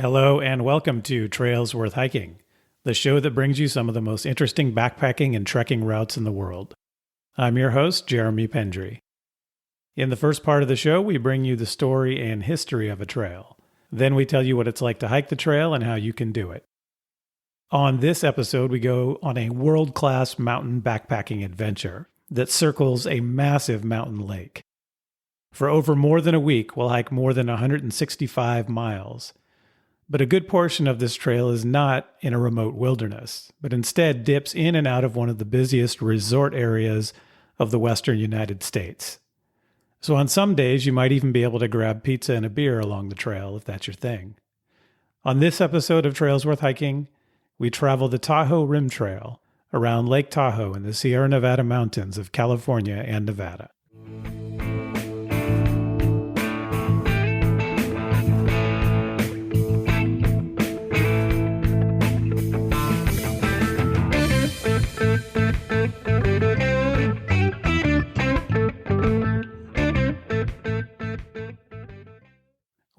Hello and welcome to Trails Worth Hiking, the show that brings you some of the most interesting backpacking and trekking routes in the world. I'm your host, Jeremy Pendry. In the first part of the show, we bring you the story and history of a trail. Then we tell you what it's like to hike the trail and how you can do it. On this episode, we go on a world-class mountain backpacking adventure that circles a massive mountain lake. For over more than a week, we'll hike more than 165 miles. But a good portion of this trail is not in a remote wilderness, but instead dips in and out of one of the busiest resort areas of the western United States. So on some days, you might even be able to grab pizza and a beer along the trail if that's your thing. On this episode of Trails Worth Hiking, we travel the Tahoe Rim Trail around Lake Tahoe in the Sierra Nevada mountains of California and Nevada.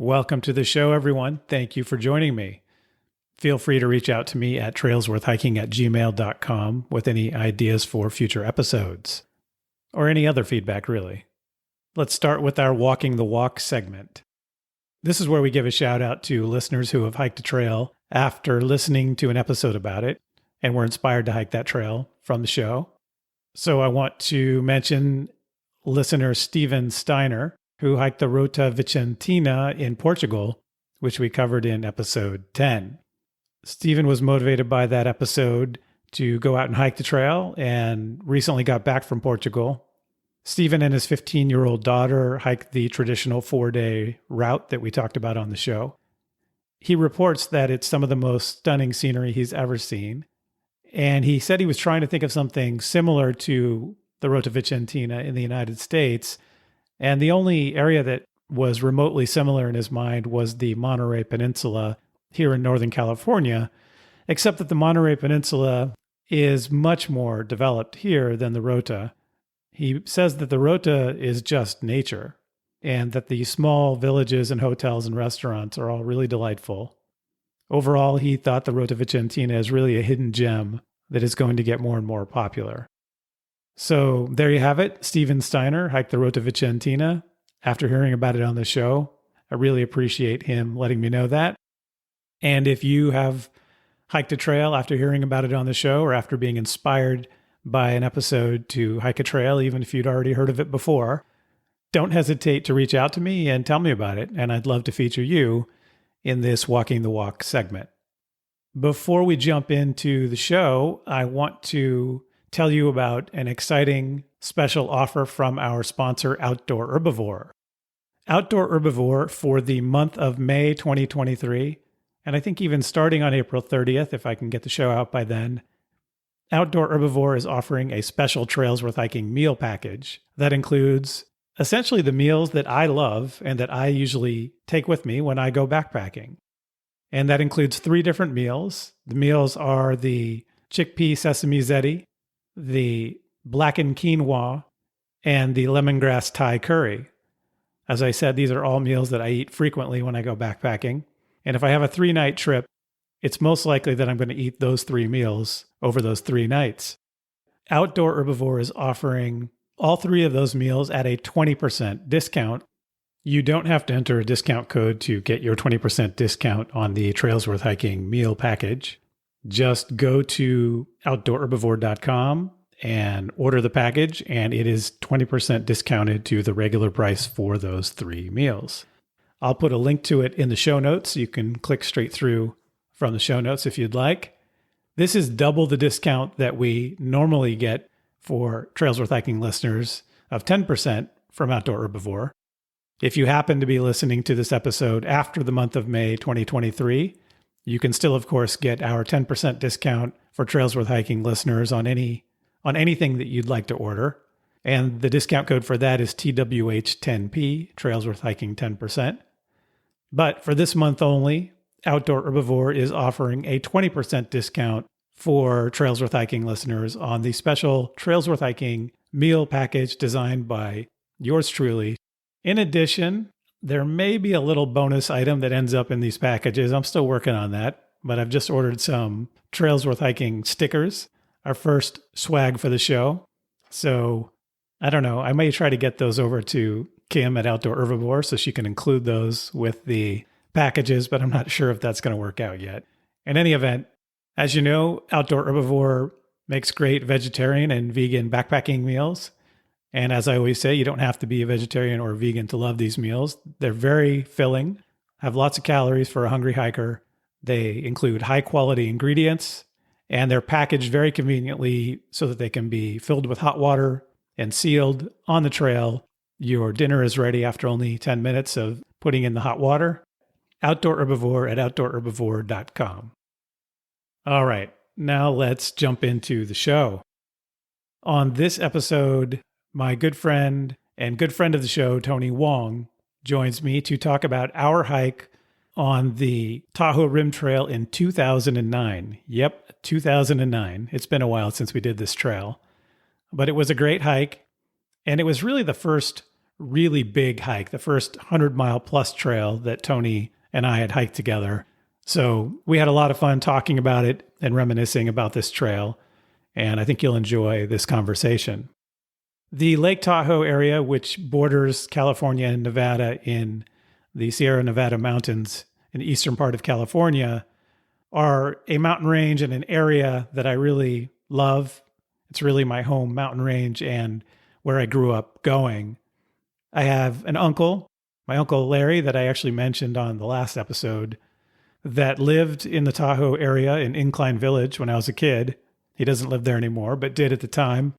Welcome to the show, everyone. Thank you for joining me. Feel free to reach out to me at trailsworthhiking@gmail.com with any ideas for future episodes, or any other feedback, really. Let's start with our Walking the Walk segment. This is where we give a shout out to listeners who have hiked a trail after listening to an episode about it and were inspired to hike that trail from the show. So I want to mention listener Steven Steiner, who hiked the Rota Vicentina in Portugal, which we covered in episode 10. Stephen was motivated by that episode to go out and hike the trail and recently got back from Portugal. Stephen and his 15-year-old daughter hiked the traditional 4-day route that we talked about on the show. He reports that it's some of the most stunning scenery he's ever seen. And he said he was trying to think of something similar to the Rota Vicentina in the United States. And the only area that was remotely similar in his mind was the Monterey Peninsula here in Northern California, except that the Monterey Peninsula is much more developed here than the Rota. He says that the Rota is just nature, and that the small villages and hotels and restaurants are all really delightful. Overall, he thought the Rota Vicentina is really a hidden gem that is going to get more and more popular. So there you have it. Steven Steiner hiked the Rota Vicentina. After hearing about it on the show, I really appreciate him letting me know that. And if you have hiked a trail after hearing about it on the show, or after being inspired by an episode to hike a trail, even if you'd already heard of it before, don't hesitate to reach out to me and tell me about it. And I'd love to feature you in this Walking the Walk segment. Before we jump into the show, I want to tell you about an exciting special offer from our sponsor, Outdoor Herbivore. Outdoor Herbivore for the month of May 2023, and I think even starting on April 30th, if I can get the show out by then, Outdoor Herbivore is offering a special Trails Worth Hiking meal package that includes essentially the meals that I love and that I usually take with me when I go backpacking. And that includes 3 different meals. The meals are the chickpea sesame ziti, the blackened quinoa, and the lemongrass Thai curry. As I said, these are all meals that I eat frequently when I go backpacking. And if I have a 3-night trip, it's most likely that I'm going to eat those 3 meals over those 3 nights. Outdoor Herbivore is offering all 3 of those meals at a 20% discount. You don't have to enter a discount code to get your 20% discount on the Trails Worth Hiking meal package. Just go to outdoorherbivore.com and order the package, and it is 20% discounted to the regular price for those 3 meals. I'll put a link to it in the show notes. You can click straight through from the show notes if you'd like. This is double the discount that we normally get for Trails Worth Hiking listeners of 10% from Outdoor Herbivore. If you happen to be listening to this episode after the month of May 2023, you can still, of course, get our 10% discount for Trails Worth Hiking listeners on anything that you'd like to order. And the discount code for that is TWH10P, Trails Worth Hiking 10%. But for this month only, Outdoor Herbivore is offering a 20% discount for Trails Worth Hiking listeners on the special Trails Worth Hiking meal package designed by yours truly. In addition, There may be a little bonus item that ends up in these packages. I'm still working on that, but I've just ordered some Trails Worth Hiking stickers, our first swag for the show. So I don't know. I may try to get those over to Kim at Outdoor Herbivore so she can include those with the packages, but I'm not sure if that's going to work out yet. In any event, as you know, Outdoor Herbivore makes great vegetarian and vegan backpacking meals. And as I always say, you don't have to be a vegetarian or a vegan to love these meals. They're very filling, have lots of calories for a hungry hiker. They include high quality ingredients, and they're packaged very conveniently so that they can be filled with hot water and sealed on the trail. Your dinner is ready after only 10 minutes of putting in the hot water. Outdoor Herbivore at outdoorherbivore.com. All right, now let's jump into the show. On this episode, my good friend and good friend of the show, Tony Wong, joins me to talk about our hike on the Tahoe Rim Trail in 2009. Yep, 2009. It's been a while since we did this trail, but it was a great hike. And it was really the first really big hike, the first 100-mile plus trail that Tony and I had hiked together. So we had a lot of fun talking about it and reminiscing about this trail. And I think you'll enjoy this conversation. The Lake Tahoe area, which borders California and Nevada in the Sierra Nevada mountains in the eastern part of California, are a mountain range and an area that I really love. It's really my home mountain range and where I grew up going. I have an uncle, my Uncle Larry, that I actually mentioned on the last episode, that lived in the Tahoe area in Incline Village when I was a kid. He doesn't live there anymore, but did at the time.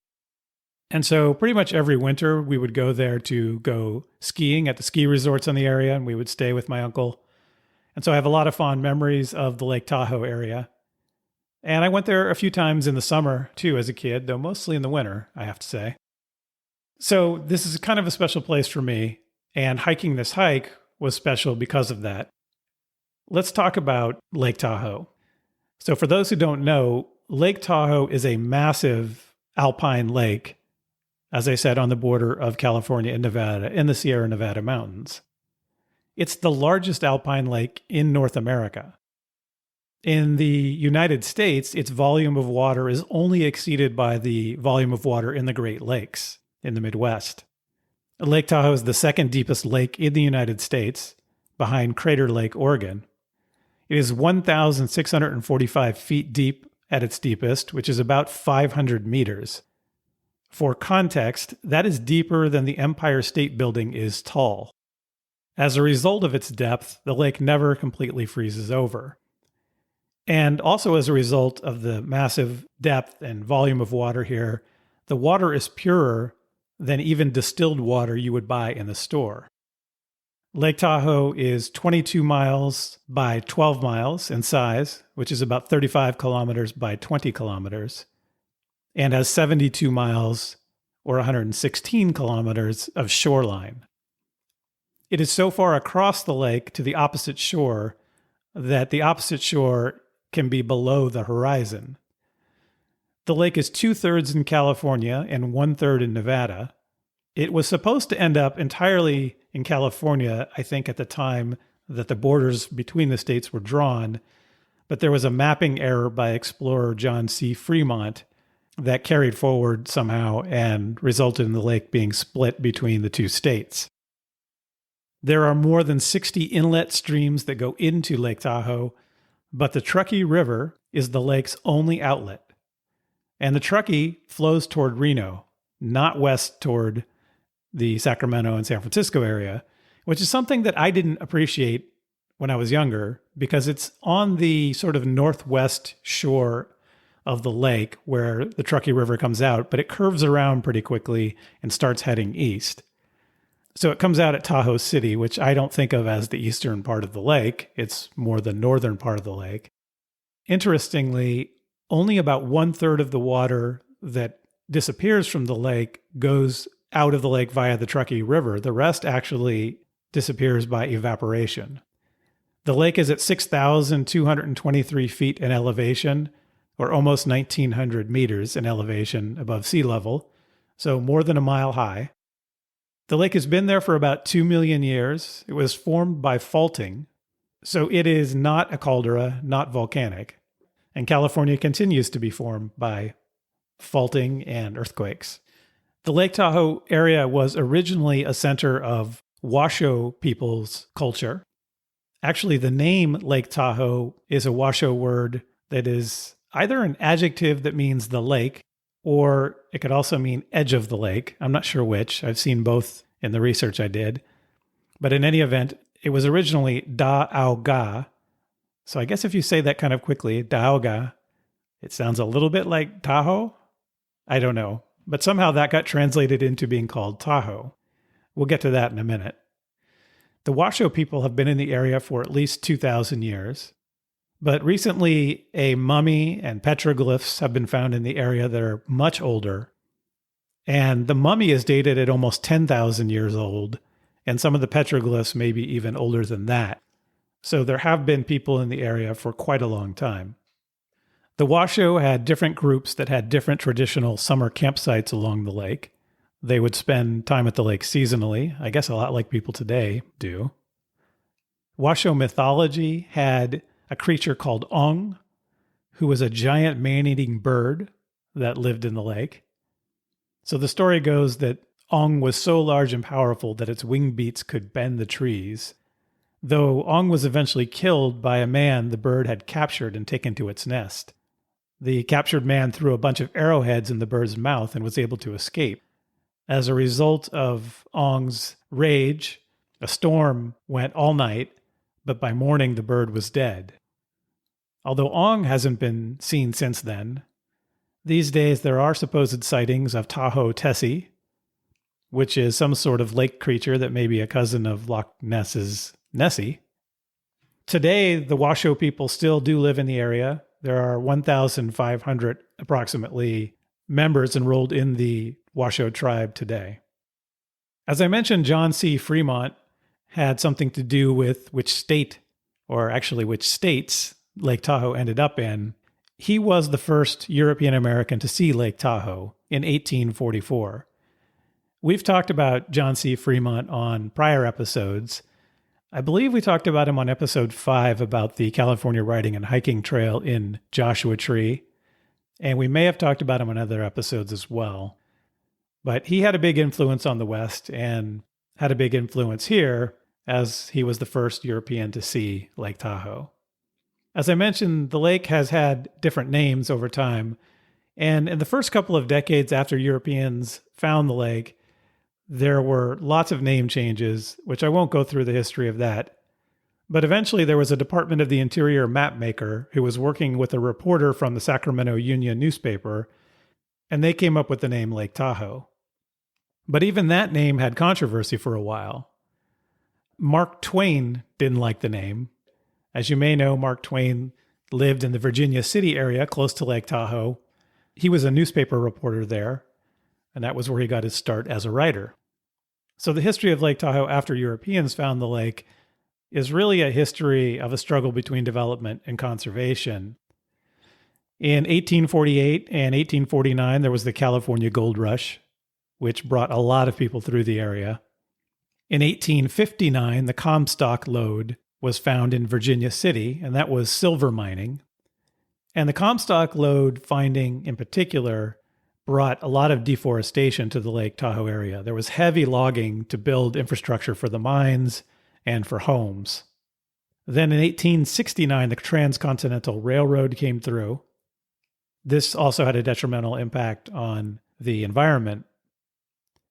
And so pretty much every winter we would go there to go skiing at the ski resorts in the area, and we would stay with my uncle. And so I have a lot of fond memories of the Lake Tahoe area. And I went there a few times in the summer too as a kid, though mostly in the winter, I have to say. So this is kind of a special place for me, and hiking this hike was special because of that. Let's talk about Lake Tahoe. So for those who don't know, Lake Tahoe is a massive alpine lake, as I said, on the border of California and Nevada in the Sierra Nevada mountains. It's the largest alpine lake in North America. In the United States, its volume of water is only exceeded by the volume of water in the Great Lakes in the Midwest. Lake Tahoe is the second deepest lake in the United States, behind Crater Lake, Oregon. It is 1,645 feet deep at its deepest, which is about 500 meters. For context, that is deeper than the Empire State Building is tall. As a result of its depth, the lake never completely freezes over. And also as a result of the massive depth and volume of water here, the water is purer than even distilled water you would buy in the store. Lake Tahoe is 22 miles by 12 miles in size, which is about 35 kilometers by 20 kilometers, and has 72 miles or 116 kilometers of shoreline. It is so far across the lake to the opposite shore that the opposite shore can be below the horizon. The lake is 2/3 in California and 1/3 in Nevada. It was supposed to end up entirely in California, I think, at the time that the borders between the states were drawn, but there was a mapping error by explorer John C. Fremont that carried forward somehow and resulted in the lake being split between the two states. There are more than 60 inlet streams that go into Lake Tahoe, but the Truckee River is the lake's only outlet. And the Truckee flows toward Reno, not west toward the Sacramento and San Francisco area, which is something that I didn't appreciate when I was younger because it's on the sort of northwest shore of the lake where the Truckee River comes out, but it curves around pretty quickly and starts heading east. So it comes out at Tahoe City, which I don't think of as the eastern part of the lake. It's more the northern part of the lake. Interestingly, only about 1/3 of the water that disappears from the lake goes out of the lake via the Truckee River. The rest actually disappears by evaporation. The lake is at 6,223 feet in elevation, or almost 1,900 meters in elevation above sea level, so more than a mile high. The lake has been there for about 2 million years. It was formed by faulting, so it is not a caldera, not volcanic. And California continues to be formed by faulting and earthquakes. The Lake Tahoe area was originally a center of Washoe people's culture. Actually, the name Lake Tahoe is a Washoe word that is either an adjective that means the lake, or it could also mean edge of the lake. I'm not sure which. I've seen both in the research I did. But in any event, it was originally Da-au-ga. So I guess if you say that kind of quickly, Da-au-ga, it sounds a little bit like Tahoe. I don't know. But somehow that got translated into being called Tahoe. We'll get to that in a minute. The Washoe people have been in the area for at least 2,000 years. But recently, a mummy and petroglyphs have been found in the area that are much older. And the mummy is dated at almost 10,000 years old. And some of the petroglyphs may be even older than that. So there have been people in the area for quite a long time. The Washoe had different groups that had different traditional summer campsites along the lake. They would spend time at the lake seasonally, I guess a lot like people today do. Washoe mythology had a creature called Ong, who was a giant man-eating bird that lived in the lake. So the story goes that Ong was so large and powerful that its wing beats could bend the trees. Though Ong was eventually killed by a man the bird had captured and taken to its nest. The captured man threw a bunch of arrowheads in the bird's mouth and was able to escape. As a result of Ong's rage, a storm went all night, but by morning the bird was dead. Although Ong hasn't been seen since then, these days there are supposed sightings of Tahoe Tessie, which is some sort of lake creature that may be a cousin of Loch Ness's Nessie. Today, the Washoe people still do live in the area. There are 1,500 approximately members enrolled in the Washoe tribe today. As I mentioned, John C. Fremont had something to do with which state, or actually which states, Lake Tahoe ended up in. He was the first European American to see Lake Tahoe in 1844. We've talked about John C. Fremont on prior episodes. I believe we talked about him on episode 5 about the California Riding and Hiking Trail in Joshua Tree. And we may have talked about him on other episodes as well. But he had a big influence on the West and had a big influence here as he was the first European to see Lake Tahoe. As I mentioned, the lake has had different names over time. And in the first couple of decades after Europeans found the lake, there were lots of name changes, which I won't go through the history of that. But eventually there was a Department of the Interior map maker who was working with a reporter from the Sacramento Union newspaper, and they came up with the name Lake Tahoe. But even that name had controversy for a while. Mark Twain didn't like the name. As you may know, Mark Twain lived in the Virginia City area close to Lake Tahoe. He was a newspaper reporter there, and that was where he got his start as a writer. So the history of Lake Tahoe after Europeans found the lake is really a history of a struggle between development and conservation. In 1848 and 1849, there was the California Gold Rush, which brought a lot of people through the area. In 1859, the Comstock lode was found in Virginia City, and that was silver mining. And the Comstock lode finding in particular brought a lot of deforestation to the Lake Tahoe area. There was heavy logging to build infrastructure for the mines and for homes. Then in 1869, the Transcontinental Railroad came through. This also had a detrimental impact on the environment.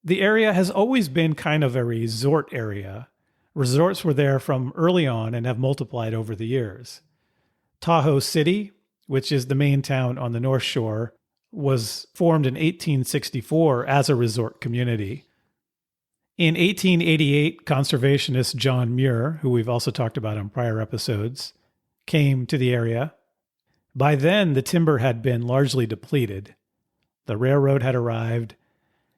The area has always been kind of a resort area. Resorts were there from early on and have multiplied over the years. Tahoe City, which is the main town on the North Shore, was formed in 1864 as a resort community. In 1888, conservationist John Muir, who we've also talked about on prior episodes, came to the area. By then, the timber had been largely depleted. The railroad had arrived,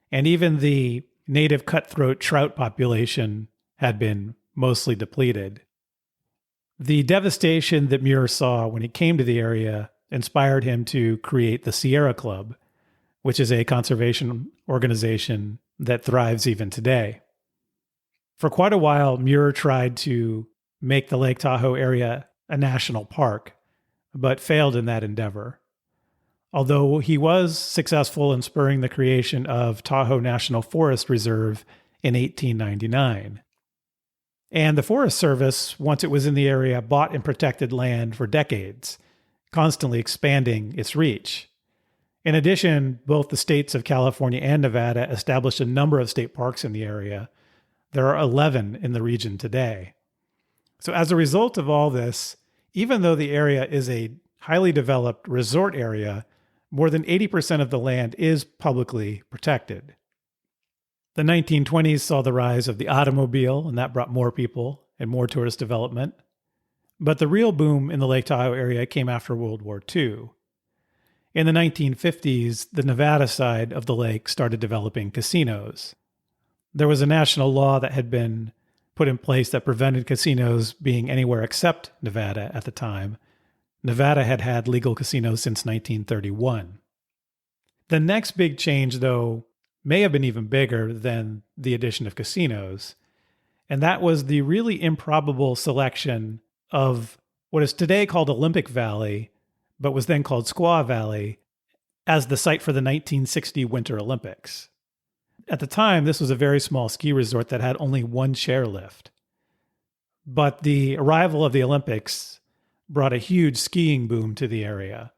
and even the native cutthroat trout population had been mostly depleted. The devastation that Muir saw when he came to the area inspired him to create the Sierra Club, which is a conservation organization that thrives even today. For quite a while, Muir tried to make the Lake Tahoe area a national park, but failed in that endeavor. Although he was successful in spurring the creation of Tahoe National Forest Reserve in 1899. And the Forest Service, once it was in the area, bought and protected land for decades, constantly expanding its reach. In addition, both the states of California and Nevada established a number of state parks in the area. There are 11 in the region today. So as a result of all this, even though the area is a highly developed resort area, more than 80% of the land is publicly protected. The 1920s saw the rise of the automobile, and that brought more people and more tourist development. But the real boom in the Lake Tahoe area came after World War II. In the 1950s, the Nevada side of the lake started developing casinos. There was a national law that had been put in place that prevented casinos being anywhere except Nevada at the time. Nevada had had legal casinos since 1931. The next big change, though, may have been even bigger than the addition of casinos, and that was the really improbable selection of what is today called Olympic Valley, but was then called Squaw Valley, as the site for the 1960 Winter Olympics. At the time, this was a very small ski resort that had only one chairlift. But the arrival of the Olympics brought a huge skiing boom to the area.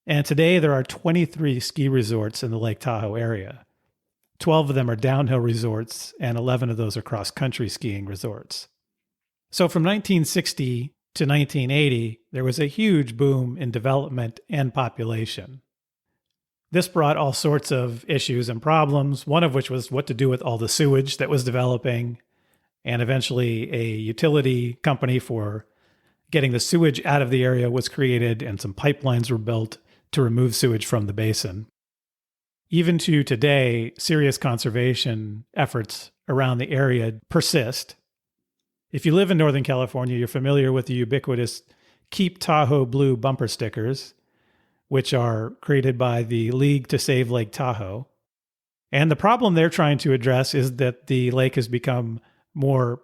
And today there are 23 ski resorts in the Lake Tahoe area. 12 of them are downhill resorts, and 11 of those are cross-country skiing resorts. So from 1960 to 1980, there was a huge boom in development and population. This brought all sorts of issues and problems, one of which was what to do with all the sewage that was developing, and eventually a utility company for getting the sewage out of the area was created, and some pipelines were built to remove sewage from the basin. Even to today, serious conservation efforts around the area persist. If you live in Northern California, you're familiar with the ubiquitous Keep Tahoe Blue bumper stickers, which are created by the League to Save Lake Tahoe. And the problem they're trying to address is that the lake has become more,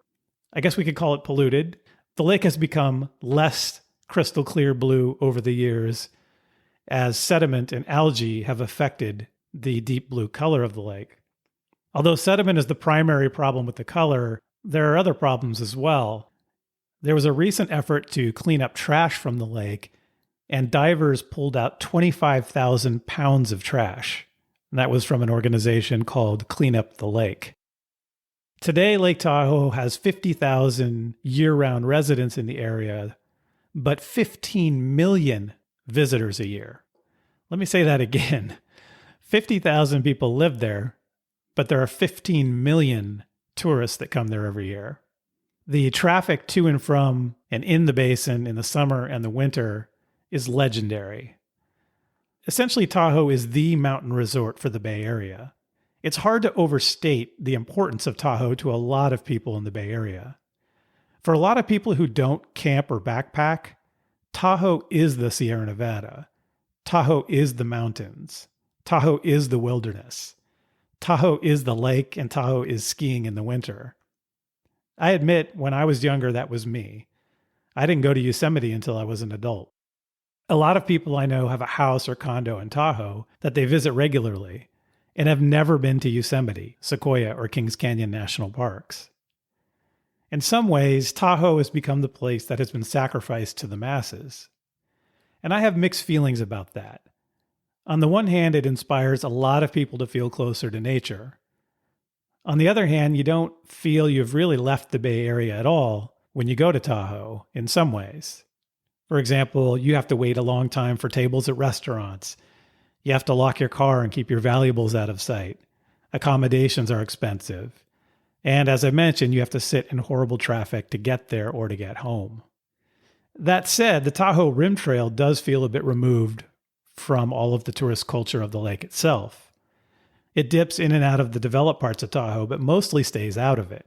I guess we could call it polluted. The lake has become less crystal clear blue over the years as sediment and algae have affected the deep blue color of the lake. Although sediment is the primary problem with the color, there are other problems as well. There was a recent effort to clean up trash from the lake, and divers pulled out 25,000 pounds of trash. And that was from an organization called Clean Up the Lake. Today, Lake Tahoe has 50,000 year-round residents in the area, but 15 million visitors a year. Let me say that again. 50,000 people live there, but there are 15 million tourists that come there every year. The traffic to and from and in the basin in the summer and the winter is legendary. Essentially, Tahoe is the mountain resort for the Bay Area. It's hard to overstate the importance of Tahoe to a lot of people in the Bay Area. For a lot of people who don't camp or backpack, Tahoe is the Sierra Nevada. Tahoe is the mountains. Tahoe is the wilderness. Tahoe is the lake, and Tahoe is skiing in the winter. I admit, when I was younger, that was me. I didn't go to Yosemite until I was an adult. A lot of people I know have a house or condo in Tahoe that they visit regularly and have never been to Yosemite, Sequoia, or Kings Canyon National Parks. In some ways, Tahoe has become the place that has been sacrificed to the masses. And I have mixed feelings about that. On the one hand, it inspires a lot of people to feel closer to nature. On the other hand, you don't feel you've really left the Bay Area at all when you go to Tahoe, in some ways. For example, you have to wait a long time for tables at restaurants. You have to lock your car and keep your valuables out of sight. Accommodations are expensive. And as I mentioned, you have to sit in horrible traffic to get there or to get home. That said, the Tahoe Rim Trail does feel a bit removed from all of the tourist culture of the lake itself. It dips in and out of the developed parts of Tahoe, but mostly stays out of it.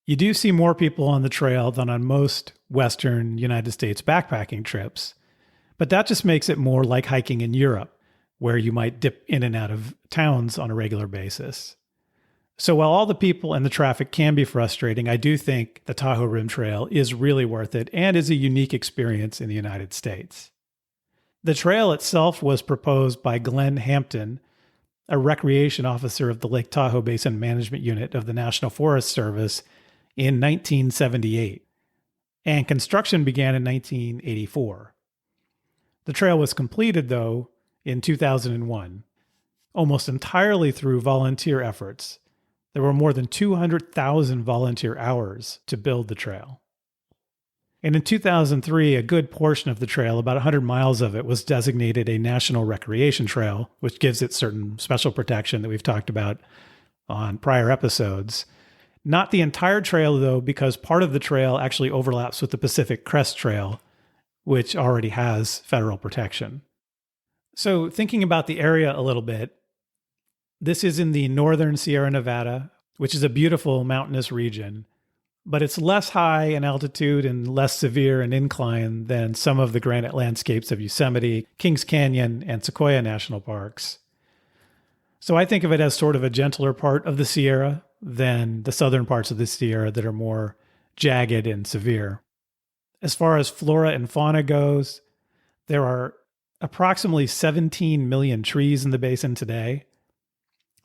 You do see more people on the trail than on most Western United States backpacking trips, but that just makes it more like hiking in Europe, where you might dip in and out of towns on a regular basis. So while all the people and the traffic can be frustrating, I do think the Tahoe Rim Trail is really worth it and is a unique experience in the United States. The trail itself was proposed by Glenn Hampton, a recreation officer of the Lake Tahoe Basin Management Unit of the National Forest Service, in 1978, and construction began in 1984. The trail was completed, though, in 2001, almost entirely through volunteer efforts. There were more than 200,000 volunteer hours to build the trail. And in 2003, a good portion of the trail, about 100 miles of it, was designated a national recreation trail, which gives it certain special protection that we've talked about on prior episodes. Not the entire trail, though, because part of the trail actually overlaps with the Pacific Crest Trail, which already has federal protection. So thinking about the area a little bit, this is in the northern Sierra Nevada, which is a beautiful mountainous region, but it's less high in altitude and less severe in incline than some of the granite landscapes of Yosemite, Kings Canyon, and Sequoia National Parks. So I think of it as sort of a gentler part of the Sierra than the southern parts of the Sierra that are more jagged and severe. As far as flora and fauna goes, there are approximately 17 million trees in the basin today.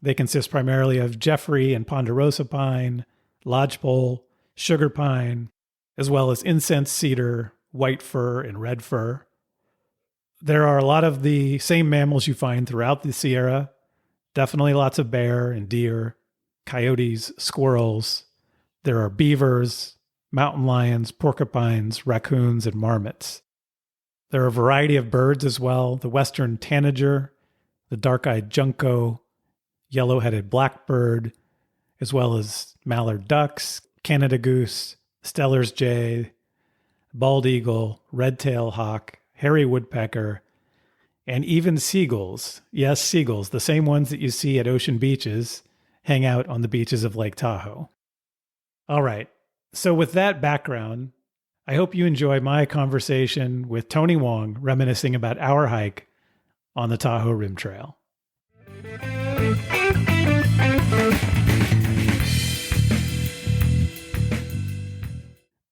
They consist primarily of Jeffrey and ponderosa pine, lodgepole, sugar pine, as well as incense cedar, white fir, and red fir. There are a lot of the same mammals you find throughout the Sierra. Definitely lots of bear and deer, coyotes, squirrels. There are beavers, mountain lions, porcupines, raccoons, and marmots. There are a variety of birds as well: the western tanager, the dark-eyed junco, yellow-headed blackbird, as well as mallard ducks, Canada goose, Steller's jay, bald eagle, red-tailed hawk, hairy woodpecker, and even seagulls. Yes, seagulls, the same ones that you see at ocean beaches, hang out on the beaches of Lake Tahoe. All right, so with that background, I hope you enjoy my conversation with Tony Wong reminiscing about our hike on the Tahoe Rim Trail.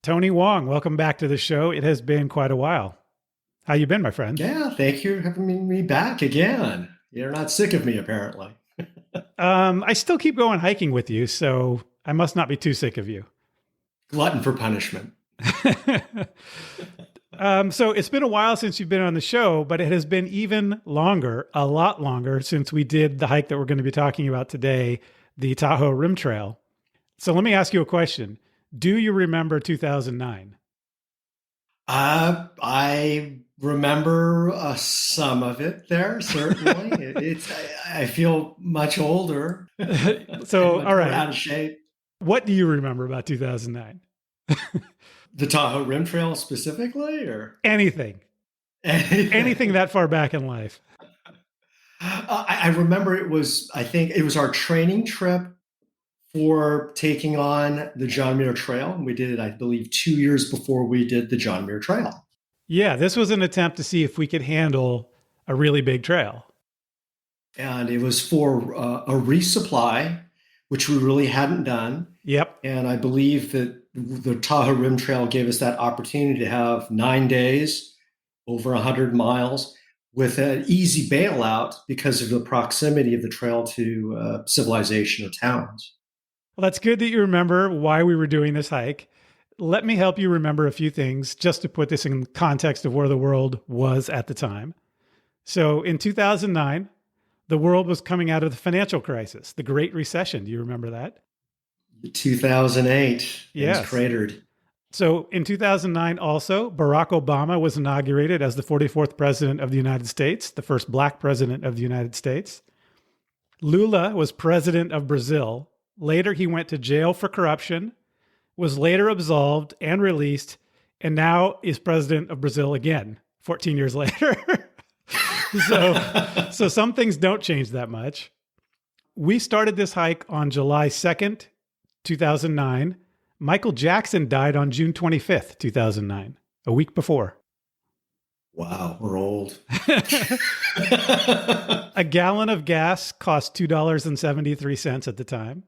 Tony Wong, welcome back to the show. It has been quite a while. How you been, my friend? Yeah, thank you for having me back again. You're not sick of me, apparently. I still keep going hiking with you, so I must not be too sick of you. Glutton for punishment. So it's been a while since you've been on the show, but it has been even longer, a lot longer, since we did the hike that we're going to be talking about today, the Tahoe Rim Trail. So let me ask you a question. Do you remember 2009? I remember some of it there, certainly. I feel much older. So, all right. Out of shape. What do you remember about 2009? The Tahoe Rim Trail specifically, or anything? Anything that far back in life? I remember I think it was our training trip for taking on the John Muir Trail. And we did it, I believe, 2 years before we did the John Muir Trail. Yeah, this was an attempt to see if we could handle a really big trail. And it was for a resupply, which we really hadn't done. Yep. And I believe that the Tahoe Rim Trail gave us that opportunity to have 9 days, over 100 miles, with an easy bailout because of the proximity of the trail to civilization or towns. Well, that's good that you remember why we were doing this hike. Let me help you remember a few things just to put this in context of where the world was at the time. So in 2009, the world was coming out of the financial crisis, the Great Recession. Do you remember that? 2008. Yes. It was cratered. So in 2009 also, Barack Obama was inaugurated as the 44th president of the United States, the first black president of the United States. Lula was president of Brazil. Later, he went to jail for corruption, was later absolved and released, and now is president of Brazil again, 14 years later. So some things don't change that much. We started this hike on July 2nd, 2009. Michael Jackson died on June 25th, 2009, a week before. Wow, we're old. A gallon of gas cost $2.73 at the time.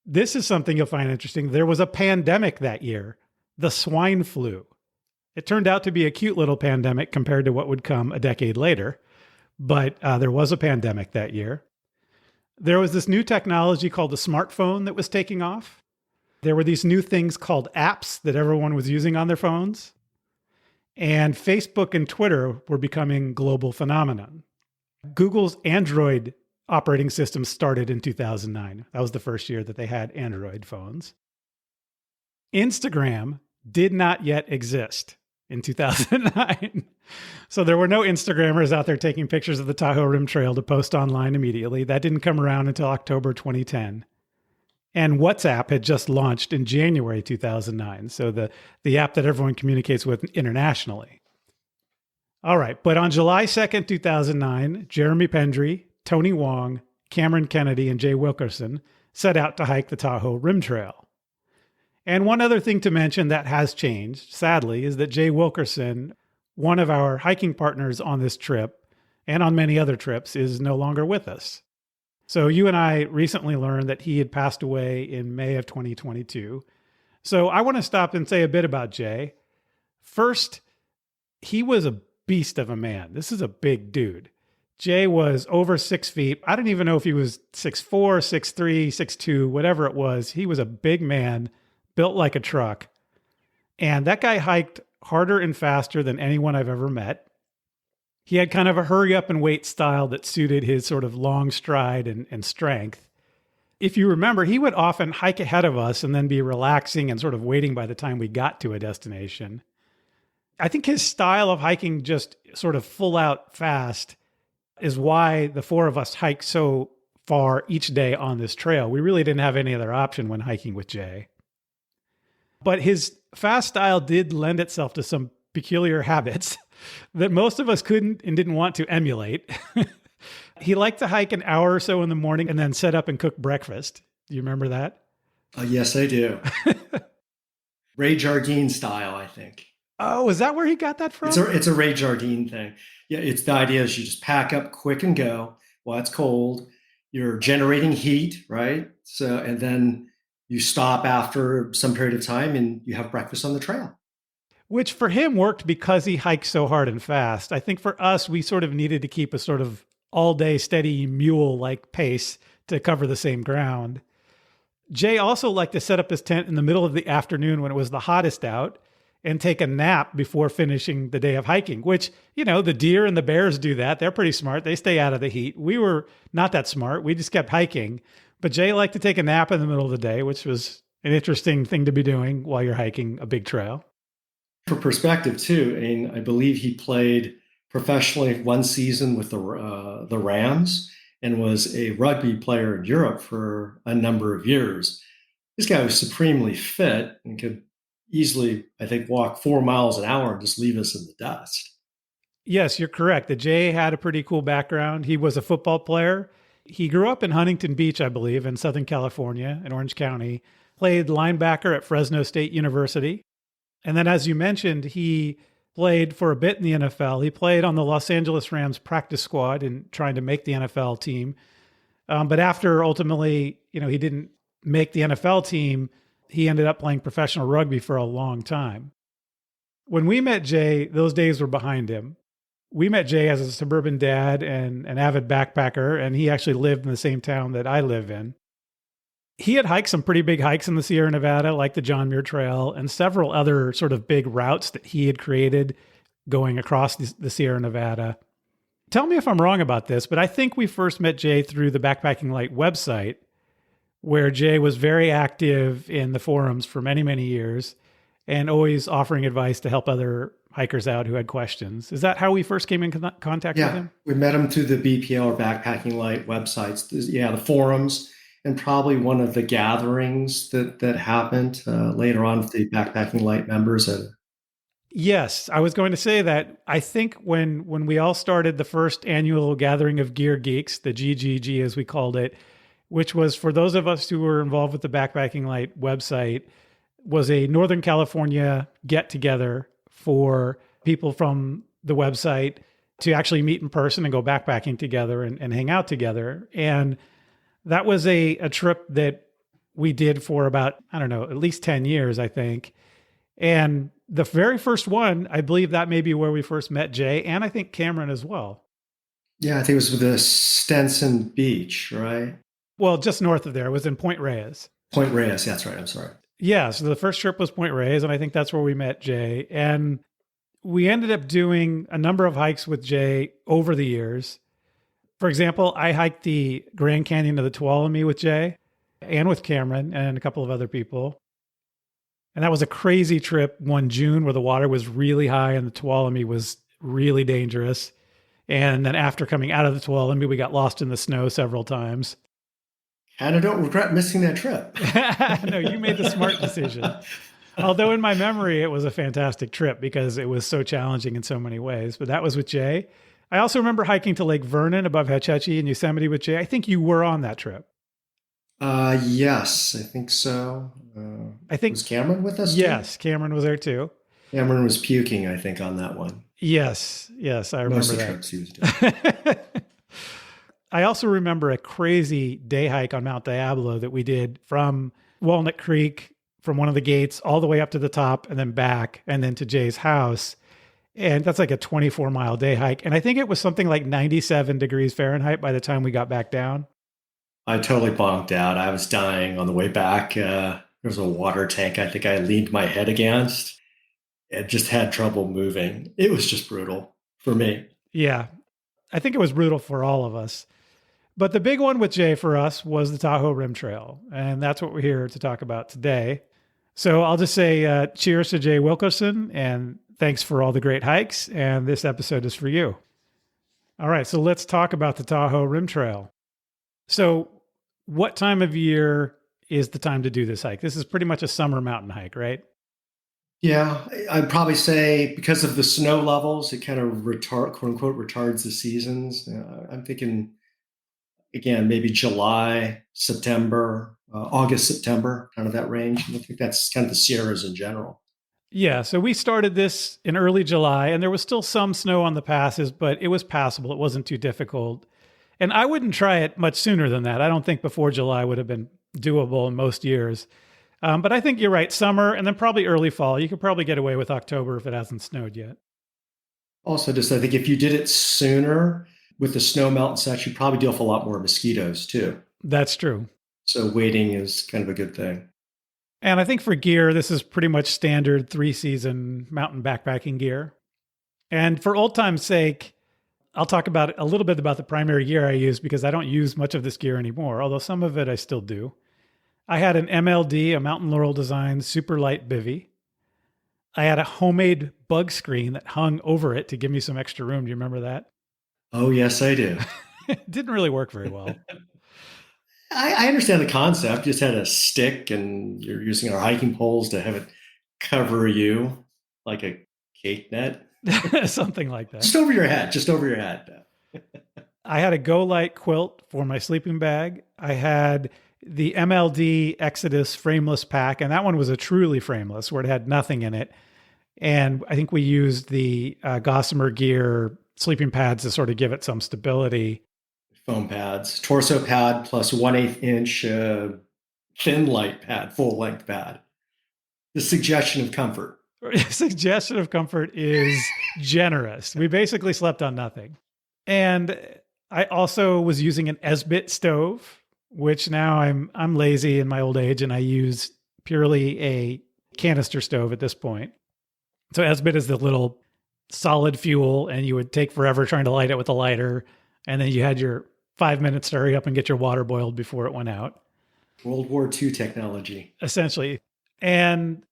This is something you'll find interesting. There was a pandemic that year, the swine flu. It turned out to be a cute little pandemic compared to what would come a decade later, but there was a pandemic that year. There was this new technology called the smartphone that was taking off. There were these new things called apps that everyone was using on their phones. And Facebook and Twitter were becoming global phenomenon. Google's Android operating system started in 2009. That was the first year that they had Android phones. Instagram did not yet exist in 2009. So there were no Instagrammers out there taking pictures of the Tahoe Rim Trail to post online immediately. That didn't come around until October 2010. And WhatsApp had just launched in January 2009. So the app that everyone communicates with internationally. All right. But on July 2nd, 2009, Jeremy Pendry, Tony Wong, Cameron Kennedy, and Jay Wilkerson set out to hike the Tahoe Rim Trail. And one other thing to mention that has changed, sadly, is that Jay Wilkerson, one of our hiking partners on this trip and on many other trips, is no longer with us. So you and I recently learned that he had passed away in May of 2022. So I want to stop and say a bit about Jay. First, he was a beast of a man. This is a big dude. Jay was over 6 feet. I don't even know if he was 6'4", 6'3", 6'2", whatever it was. He was a big man, built like a truck. And that guy hiked harder and faster than anyone I've ever met. He had kind of a hurry up and wait style that suited his sort of long stride and strength. If you remember, he would often hike ahead of us and then be relaxing and sort of waiting by the time we got to a destination. I think his style of hiking just sort of full out fast is why the four of us hiked so far each day on this trail. We really didn't have any other option when hiking with Jay. But his fast style did lend itself to some peculiar habits that most of us couldn't and didn't want to emulate. He liked to hike an hour or so in the morning and then set up and cook breakfast. Do you remember that? Yes, I do. Ray Jardine style, I think. Oh, is that where he got that from? It's a Ray Jardine thing. Yeah, it's the idea is you just pack up quick and go while it's cold. You're generating heat, right? So, and then you stop after some period of time and you have breakfast on the trail. Which for him worked because he hiked so hard and fast. I think for us, we sort of needed to keep a sort of all-day steady mule-like pace to cover the same ground. Jay also liked to set up his tent in the middle of the afternoon when it was the hottest out and take a nap before finishing the day of hiking, which, you know, the deer and the bears do that. They're pretty smart. They stay out of the heat. We were not that smart. We just kept hiking. But Jay liked to take a nap in the middle of the day, which was an interesting thing to be doing while you're hiking a big trail. For perspective, too, I mean, I believe he played professionally one season with the Rams and was a rugby player in Europe for a number of years. This guy was supremely fit and could easily, I think, walk 4 miles an hour and just leave us in the dust. Yes, you're correct. The Jay had a pretty cool background. He was a football player. He grew up in Huntington Beach, I believe, in Southern California, in Orange County, played linebacker at Fresno State University. And then, as you mentioned, he played for a bit in the NFL. He played on the Los Angeles Rams practice squad in trying to make the NFL team. But after ultimately, he didn't make the NFL team, he ended up playing professional rugby for a long time. When we met Jay, those days were behind him. We met Jay as a suburban dad and an avid backpacker, and he actually lived in the same town that I live in. He had hiked some pretty big hikes in the Sierra Nevada, like the John Muir Trail, and several other sort of big routes that he had created going across the Sierra Nevada. Tell me if I'm wrong about this, but I think we first met Jay through the Backpacking Light website, where Jay was very active in the forums for many, many years and always offering advice to help other hikers out who had questions. Is that how we first came in contact with him? We met him through the BPL or Backpacking Light websites. The forums. And probably one of the gatherings that happened later on with the Backpacking Light members. Yes, I was going to say that. I think when we all started the first annual gathering of gear geeks, the GGG as we called it, which was for those of us who were involved with the Backpacking Light website, was a Northern California get-together for people from the website to actually meet in person and go backpacking together and hang out together. And that was a trip that we did for about, I don't know, at least 10 years, I think. And the very first one, I believe that may be where we first met Jay, and I think Cameron as well. Yeah, I think it was with the Stenson Beach, right? Well, just north of there, it was in Point Reyes. Point Reyes, that's right. I'm sorry. Yeah, so the first trip was Point Reyes, and I think that's where we met Jay. And we ended up doing a number of hikes with Jay over the years. For example, I hiked the Grand Canyon of the Tuolumne with Jay and with Cameron and a couple of other people. And that was a crazy trip one June where the water was really high and the Tuolumne was really dangerous. And then after coming out of the Tuolumne, we got lost in the snow several times. And I don't regret missing that trip. No, you made the smart decision. Although in my memory, it was a fantastic trip because it was so challenging in so many ways. But that was with Jay. I also remember hiking to Lake Vernon above Hetch Hetchy in Yosemite with Jay. I think you were on that trip. Yes, I think so. I think was Cameron with us? Yes, too? Cameron was there too. Cameron was puking, I think, on that one. Yes, I remember Most of the that. trips he was doing. I also remember a crazy day hike on Mount Diablo that we did from Walnut Creek, from one of the gates all the way up to the top and then back and then to Jay's house. And that's like a 24-mile day hike. And I think it was something like 97 degrees Fahrenheit by the time we got back down. I totally bonked out. I was dying on the way back. There was a water tank I think I leaned my head against. It just had trouble moving. It was just brutal for me. Yeah, I think it was brutal for all of us. But the big one with Jay for us was the Tahoe Rim Trail. And that's what we're here to talk about today. So I'll just say cheers to Jay Wilkerson and thanks for all the great hikes. And this episode is for you. All right, so let's talk about the Tahoe Rim Trail. So what time of year is the time to do this hike? This is pretty much a summer mountain hike, right? Yeah, I'd probably say because of the snow levels, it kind of quote unquote retards the seasons. I'm thinking, again, maybe July, September, August, September, kind of that range. I think that's kind of the Sierras in general. Yeah, so we started this in early July, and there was still some snow on the passes, but it was passable. It wasn't too difficult. And I wouldn't try it much sooner than that. I don't think before July would have been doable in most years. But I think you're right, summer and then probably early fall. You could probably get away with October if it hasn't snowed yet. Also, just I think if you did it sooner with the snow melt and such, you probably deal with a lot more mosquitoes too. That's true. So waiting is kind of a good thing. And I think for gear, this is pretty much standard 3-season mountain backpacking gear. And for old time's sake, I'll talk about a little bit about the primary gear I use because I don't use much of this gear anymore, although some of it I still do. I had an MLD, a Mountain Laurel Design super light bivy. I had a homemade bug screen that hung over it to give me some extra room. Do you remember that? Oh, yes, I do. It didn't really work very well. I understand the concept. You just had a stick and you're using our hiking poles to have it cover you like a cake net. Something like that. Just over your head. I had a Go Light quilt for my sleeping bag. I had the MLD Exodus frameless pack, and that one was a truly frameless where it had nothing in it. And I think we used the Gossamer Gear sleeping pads to sort of give it some stability. Foam pads, torso pad plus 1/8 inch thin light pad, full length pad. The suggestion of comfort. Suggestion of comfort is generous. We basically slept on nothing. And I also was using an Esbit stove, which now I'm lazy in my old age and I use purely a canister stove at this point. So Esbit is the little solid fuel and you would take forever trying to light it with a lighter. And then you had your 5 minutes to hurry up and get your water boiled before it went out. World War II technology. Essentially. And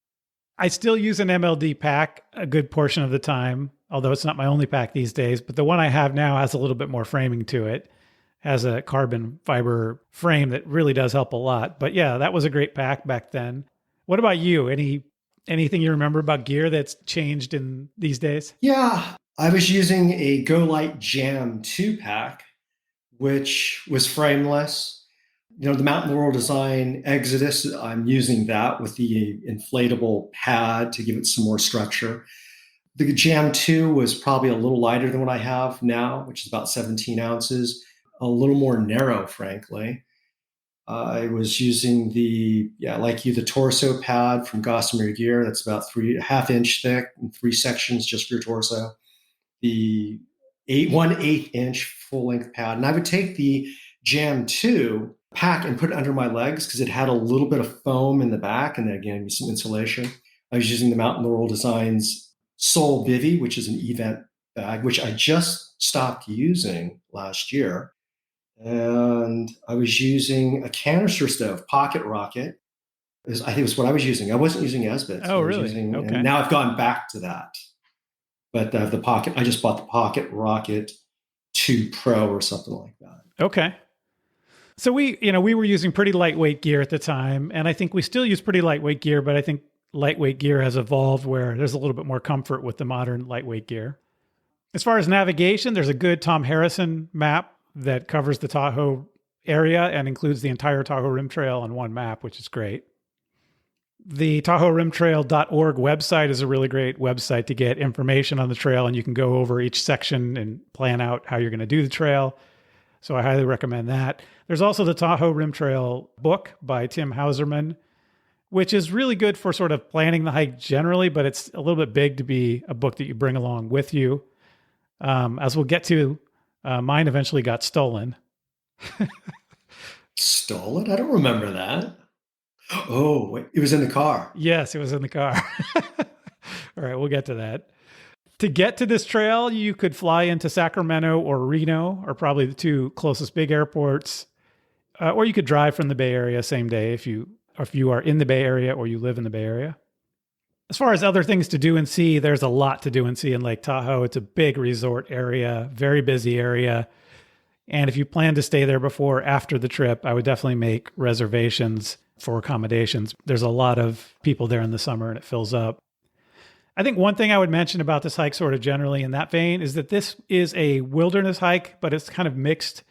I still use an MLD pack a good portion of the time, although it's not my only pack these days. But the one I have now has a little bit more framing to it, has a carbon fiber frame that really does help a lot. But yeah, that was a great pack back then. What about you? Anything you remember about gear that's changed in these days? Yeah, I was using a Go Light Jam 2-pack, which was frameless. You know, the Mountain Laurel Design Exodus, I'm using that with the inflatable pad to give it some more structure. The Jam 2 was probably a little lighter than what I have now, which is about 17 ounces, a little more narrow, frankly. I was using the torso pad from Gossamer Gear. That's about 3.5 inch thick and 3 sections just for your torso. The 1/8 inch full length pad. And I would take the Jam 2 pack and put it under my legs because it had a little bit of foam in the back and again, some insulation. I was using the Mountain Laurel Designs Soul Bivy, which is an event bag, which I just stopped using last year. And I was using a canister stove, Pocket Rocket. I think it was what I was using. I wasn't using Esbits. Oh, really? Okay. And now I've gone back to that. But I just bought the Pocket Rocket 2 Pro or something like that. Okay. So we were using pretty lightweight gear at the time, and I think we still use pretty lightweight gear, but I think lightweight gear has evolved where there's a little bit more comfort with the modern lightweight gear. As far as navigation, there's a good Tom Harrison map that covers the Tahoe area and includes the entire Tahoe Rim Trail on one map, which is great. The TahoeRimTrail.org website is a really great website to get information on the trail, and you can go over each section and plan out how you're going to do the trail. So I highly recommend that. There's also the Tahoe Rim Trail book by Tim Hauserman, which is really good for sort of planning the hike generally, but it's a little bit big to be a book that you bring along with you. As we'll get to, mine eventually got stolen. Stolen? I don't remember that. Oh, wait, it was in the car. Yes, it was in the car. All right, we'll get to that. To get to this trail, you could fly into Sacramento or Reno, or probably the two closest big airports, or you could drive from the Bay Area same day if you are in the Bay Area or you live in the Bay Area. As far as other things to do and see, there's a lot to do and see in Lake Tahoe. It's a big resort area, very busy area. And if you plan to stay there before or after the trip, I would definitely make reservations for accommodations. There's a lot of people there in the summer and it fills up. I think one thing I would mention about this hike sort of generally in that vein is that this is a wilderness hike, but it's kind of mixed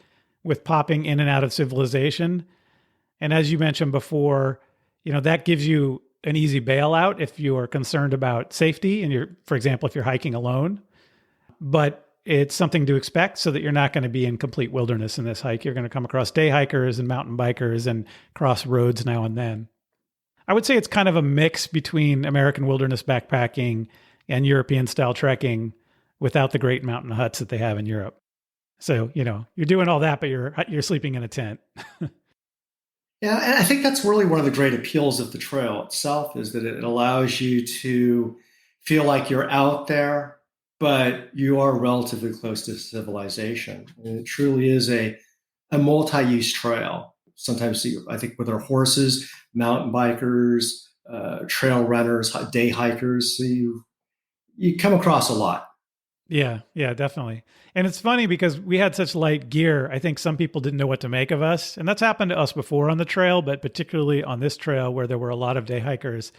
with popping in and out of civilization. And as you mentioned before, that gives you an easy bailout if you are concerned about safety and for example, if you're hiking alone. But it's something to expect so that you're not going to be in complete wilderness in this hike. You're going to come across day hikers and mountain bikers and cross roads now and then. I would say it's kind of a mix between American wilderness backpacking and European style trekking without the great mountain huts that they have in Europe. So, you're doing all that, but you're sleeping in a tent. Yeah, and I think that's really one of the great appeals of the trail itself is that it allows you to feel like you're out there, but you are relatively close to civilization. And it truly is a multi-use trail. Sometimes I think with our horses, mountain bikers, trail runners, day hikers, so you come across a lot. Yeah, definitely. And it's funny because we had such light gear. I think some people didn't know what to make of us. And that's happened to us before on the trail, but particularly on this trail where there were a lot of day hikers.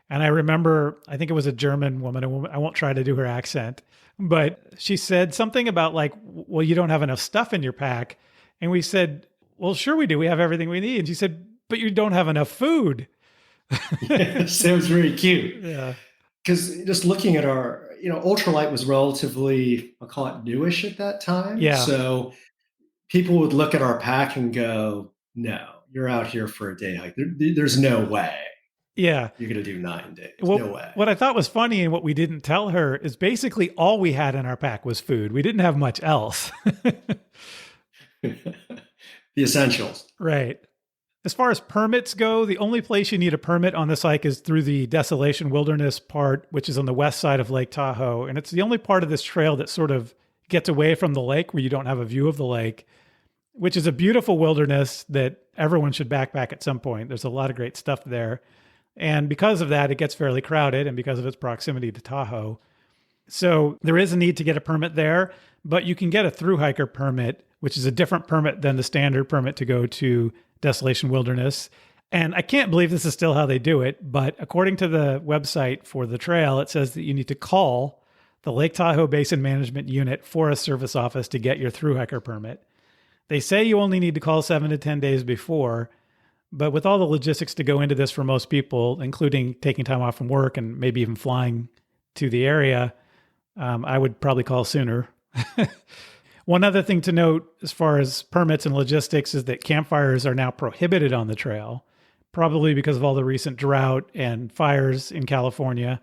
And I remember, I think it was a German woman. I won't try to do her accent, but she said something about well, you don't have enough stuff in your pack. And we said, well, sure we do. We have everything we need. And she said, but you don't have enough food. Yes, that was very cute. Yeah. Because just looking at our, ultralight was relatively, I'll call it newish at that time. Yeah. So people would look at our pack and go, no, you're out here for a day hike. There's no way. Yeah. You're going to do 9 days. Well, no way. What I thought was funny and what we didn't tell her is basically all we had in our pack was food. We didn't have much else. The essentials. Right. As far as permits go, the only place you need a permit on this hike is through the Desolation Wilderness part, which is on the west side of Lake Tahoe. And it's the only part of this trail that sort of gets away from the lake where you don't have a view of the lake, which is a beautiful wilderness that everyone should backpack at some point. There's a lot of great stuff there. And because of that, it gets fairly crowded and because of its proximity to Tahoe. So there is a need to get a permit there, but you can get a through hiker permit, which is a different permit than the standard permit to go to Desolation Wilderness. And I can't believe this is still how they do it, but according to the website for the trail, it says that you need to call the Lake Tahoe Basin Management Unit Forest Service office to get your through hiker permit. They say you only need to call 7 to 10 days before, but with all the logistics to go into this for most people, including taking time off from work and maybe even flying to the area, I would probably call sooner. One other thing to note as far as permits and logistics is that campfires are now prohibited on the trail, probably because of all the recent drought and fires in California.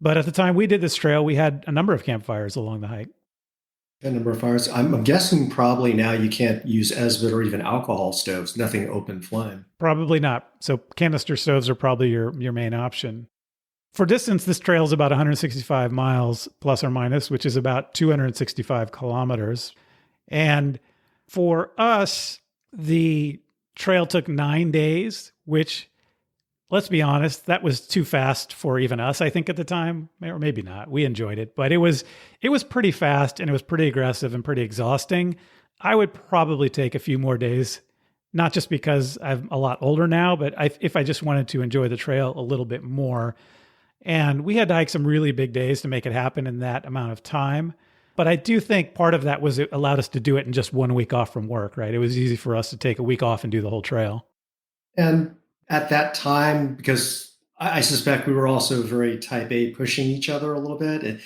But at the time we did this trail, we had a number of campfires along the hike. A number of fires. I'm guessing probably now you can't use Esbit or even alcohol stoves, nothing open flame. Probably not. So canister stoves are probably your main option. For distance, this trail is about 165 miles plus or minus, which is about 265 kilometers. And for us, the trail took 9 days, which, let's be honest, that was too fast for even us, I think, at the time, or maybe not. We enjoyed it, but it was pretty fast and it was pretty aggressive and pretty exhausting. I would probably take a few more days, not just because I'm a lot older now, but if I just wanted to enjoy the trail a little bit more. And we had to hike some really big days to make it happen in that amount of time. But I do think part of that was it allowed us to do it in just 1 week off from work, right? It was easy for us to take a week off and do the whole trail. And at that time, because I suspect we were also very type A, pushing each other a little bit.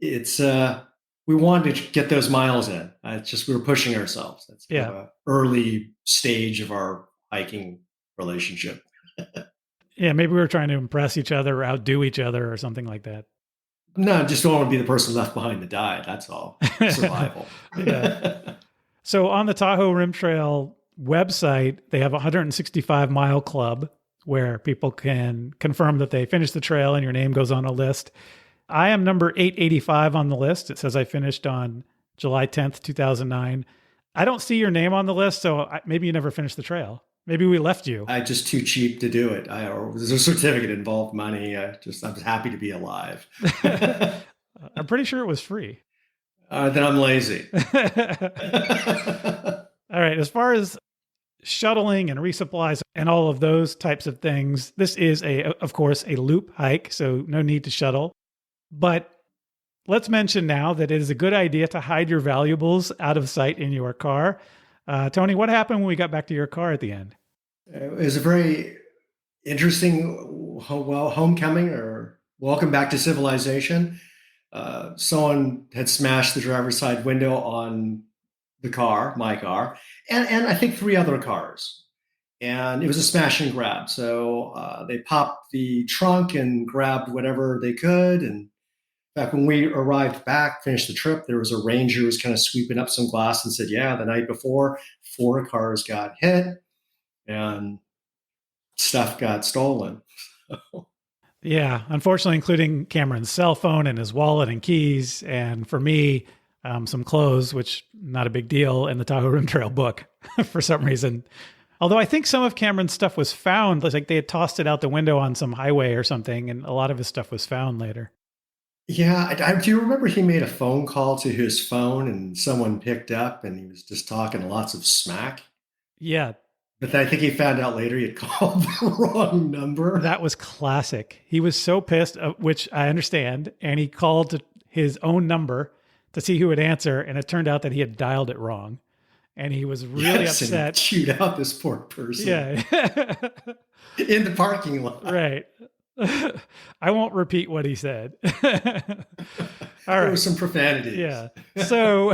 We wanted to get those miles in. It's just we were pushing ourselves. That's kind of an early stage of our hiking relationship. Yeah, maybe we were trying to impress each other or outdo each other or something like that. No, just don't want to be the person left behind to die. That's all. Survival. Yeah. So on the Tahoe Rim Trail website, they have a 165-mile club where people can confirm that they finished the trail and your name goes on a list. I am number 885 on the list. It says I finished on July 10th, 2009. I don't see your name on the list, so maybe you never finished the trail. Maybe we left you. I'm just too cheap to do it. There's a certificate involved, money. I'm happy to be alive. I'm pretty sure it was free. Then I'm lazy. All right. As far as shuttling and resupplies and all of those types of things, this is of course, a loop hike, so no need to shuttle. But let's mention now that it is a good idea to hide your valuables out of sight in your car. Tony, what happened when we got back to your car at the end? It was a very interesting homecoming or welcome back to civilization. Someone had smashed the driver's side window on the car, my car, and I think 3 other cars. And it was a smash and grab. So they popped the trunk and grabbed whatever they could. And in fact, when we arrived back, finished the trip, there was a ranger who was kind of sweeping up some glass and said, yeah, the night before, 4 cars got hit and stuff got stolen. Yeah, unfortunately, including Cameron's cell phone and his wallet and keys. And for me, some clothes, which not a big deal, and the Tahoe Rim Trail book for some reason. Although I think some of Cameron's stuff was found, like they had tossed it out the window on some highway or something, and a lot of his stuff was found later. Yeah, do you remember he made a phone call to his phone and someone picked up and he was just talking lots of smack? Yeah. But I think he found out later he had called the wrong number. That was classic. He was so pissed, which I understand, and he called his own number to see who would answer, and it turned out that he had dialed it wrong. And he was really upset. And chewed out this poor person. Yeah. In the parking lot. Right. I won't repeat what he said. All right. There was some profanity. Yeah. So,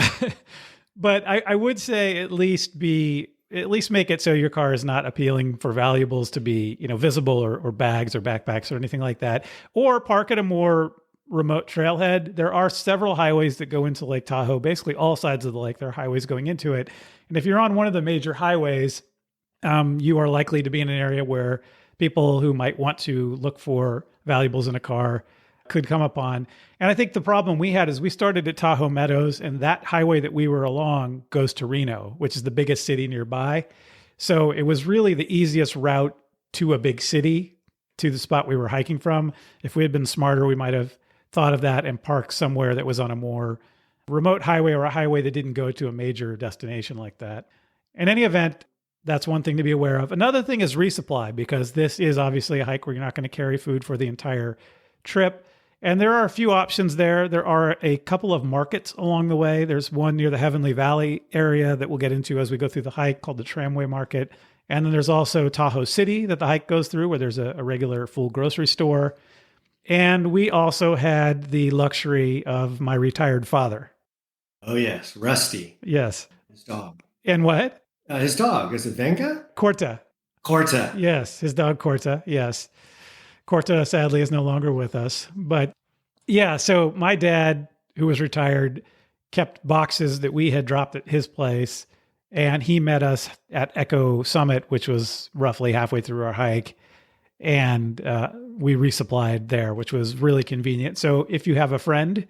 but I would say at least make it so your car is not appealing for valuables to be, visible or bags or backpacks or anything like that, or park at a more remote trailhead. There are several highways that go into Lake Tahoe, basically all sides of the lake. There are highways going into it. And if you're on one of the major highways, you are likely to be in an area where people who might want to look for valuables in a car could come upon. And I think the problem we had is we started at Tahoe Meadows, and that highway that we were along goes to Reno, which is the biggest city nearby. So it was really the easiest route to a big city, to the spot we were hiking from. If we had been smarter, we might have thought of that and parked somewhere that was on a more remote highway or a highway that didn't go to a major destination like that. In any event, that's one thing to be aware of. Another thing is resupply, because this is obviously a hike where you're not going to carry food for the entire trip. And there are a few options there. There are a couple of markets along the way. There's one near the Heavenly Valley area that we'll get into as we go through the hike called the Tramway Market. And then there's also Tahoe City that the hike goes through, where there's a regular full grocery store. And we also had the luxury of my retired father. Oh, yes. Rusty, Yes. his dog. And what? His dog, is it Venga? Corta. Corta. Yes, his dog Corta. Yes. Corta sadly is no longer with us. But yeah, so my dad, who was retired, kept boxes that we had dropped at his place. And he met us at Echo Summit, which was roughly halfway through our hike. And we resupplied there, which was really convenient. So if you have a friend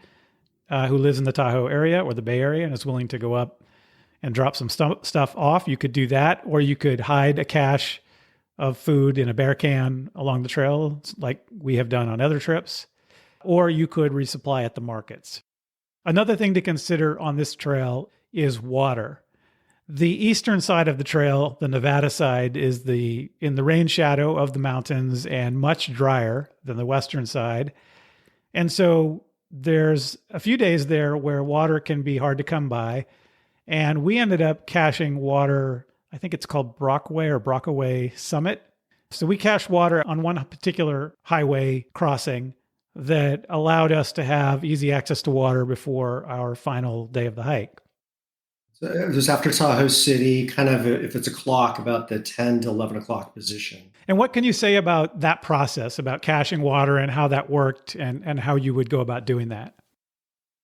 who lives in the Tahoe area or the Bay Area and is willing to go up and drop some stuff off, you could do that. Or you could hide a cache of food in a bear can along the trail, like we have done on other trips. Or you could resupply at the markets. Another thing to consider on this trail is water. The eastern side of the trail, the Nevada side, is in the rain shadow of the mountains and much drier than the western side. And so there's a few days there where water can be hard to come by. And we ended up caching water, I think it's called Brockway or Brockaway Summit. So we cached water on one particular highway crossing that allowed us to have easy access to water before our final day of the hike. So it was after Tahoe City, kind of, if it's a clock, about the 10 to 11 o'clock position. And what can you say about that process, about caching water and how that worked and how you would go about doing that?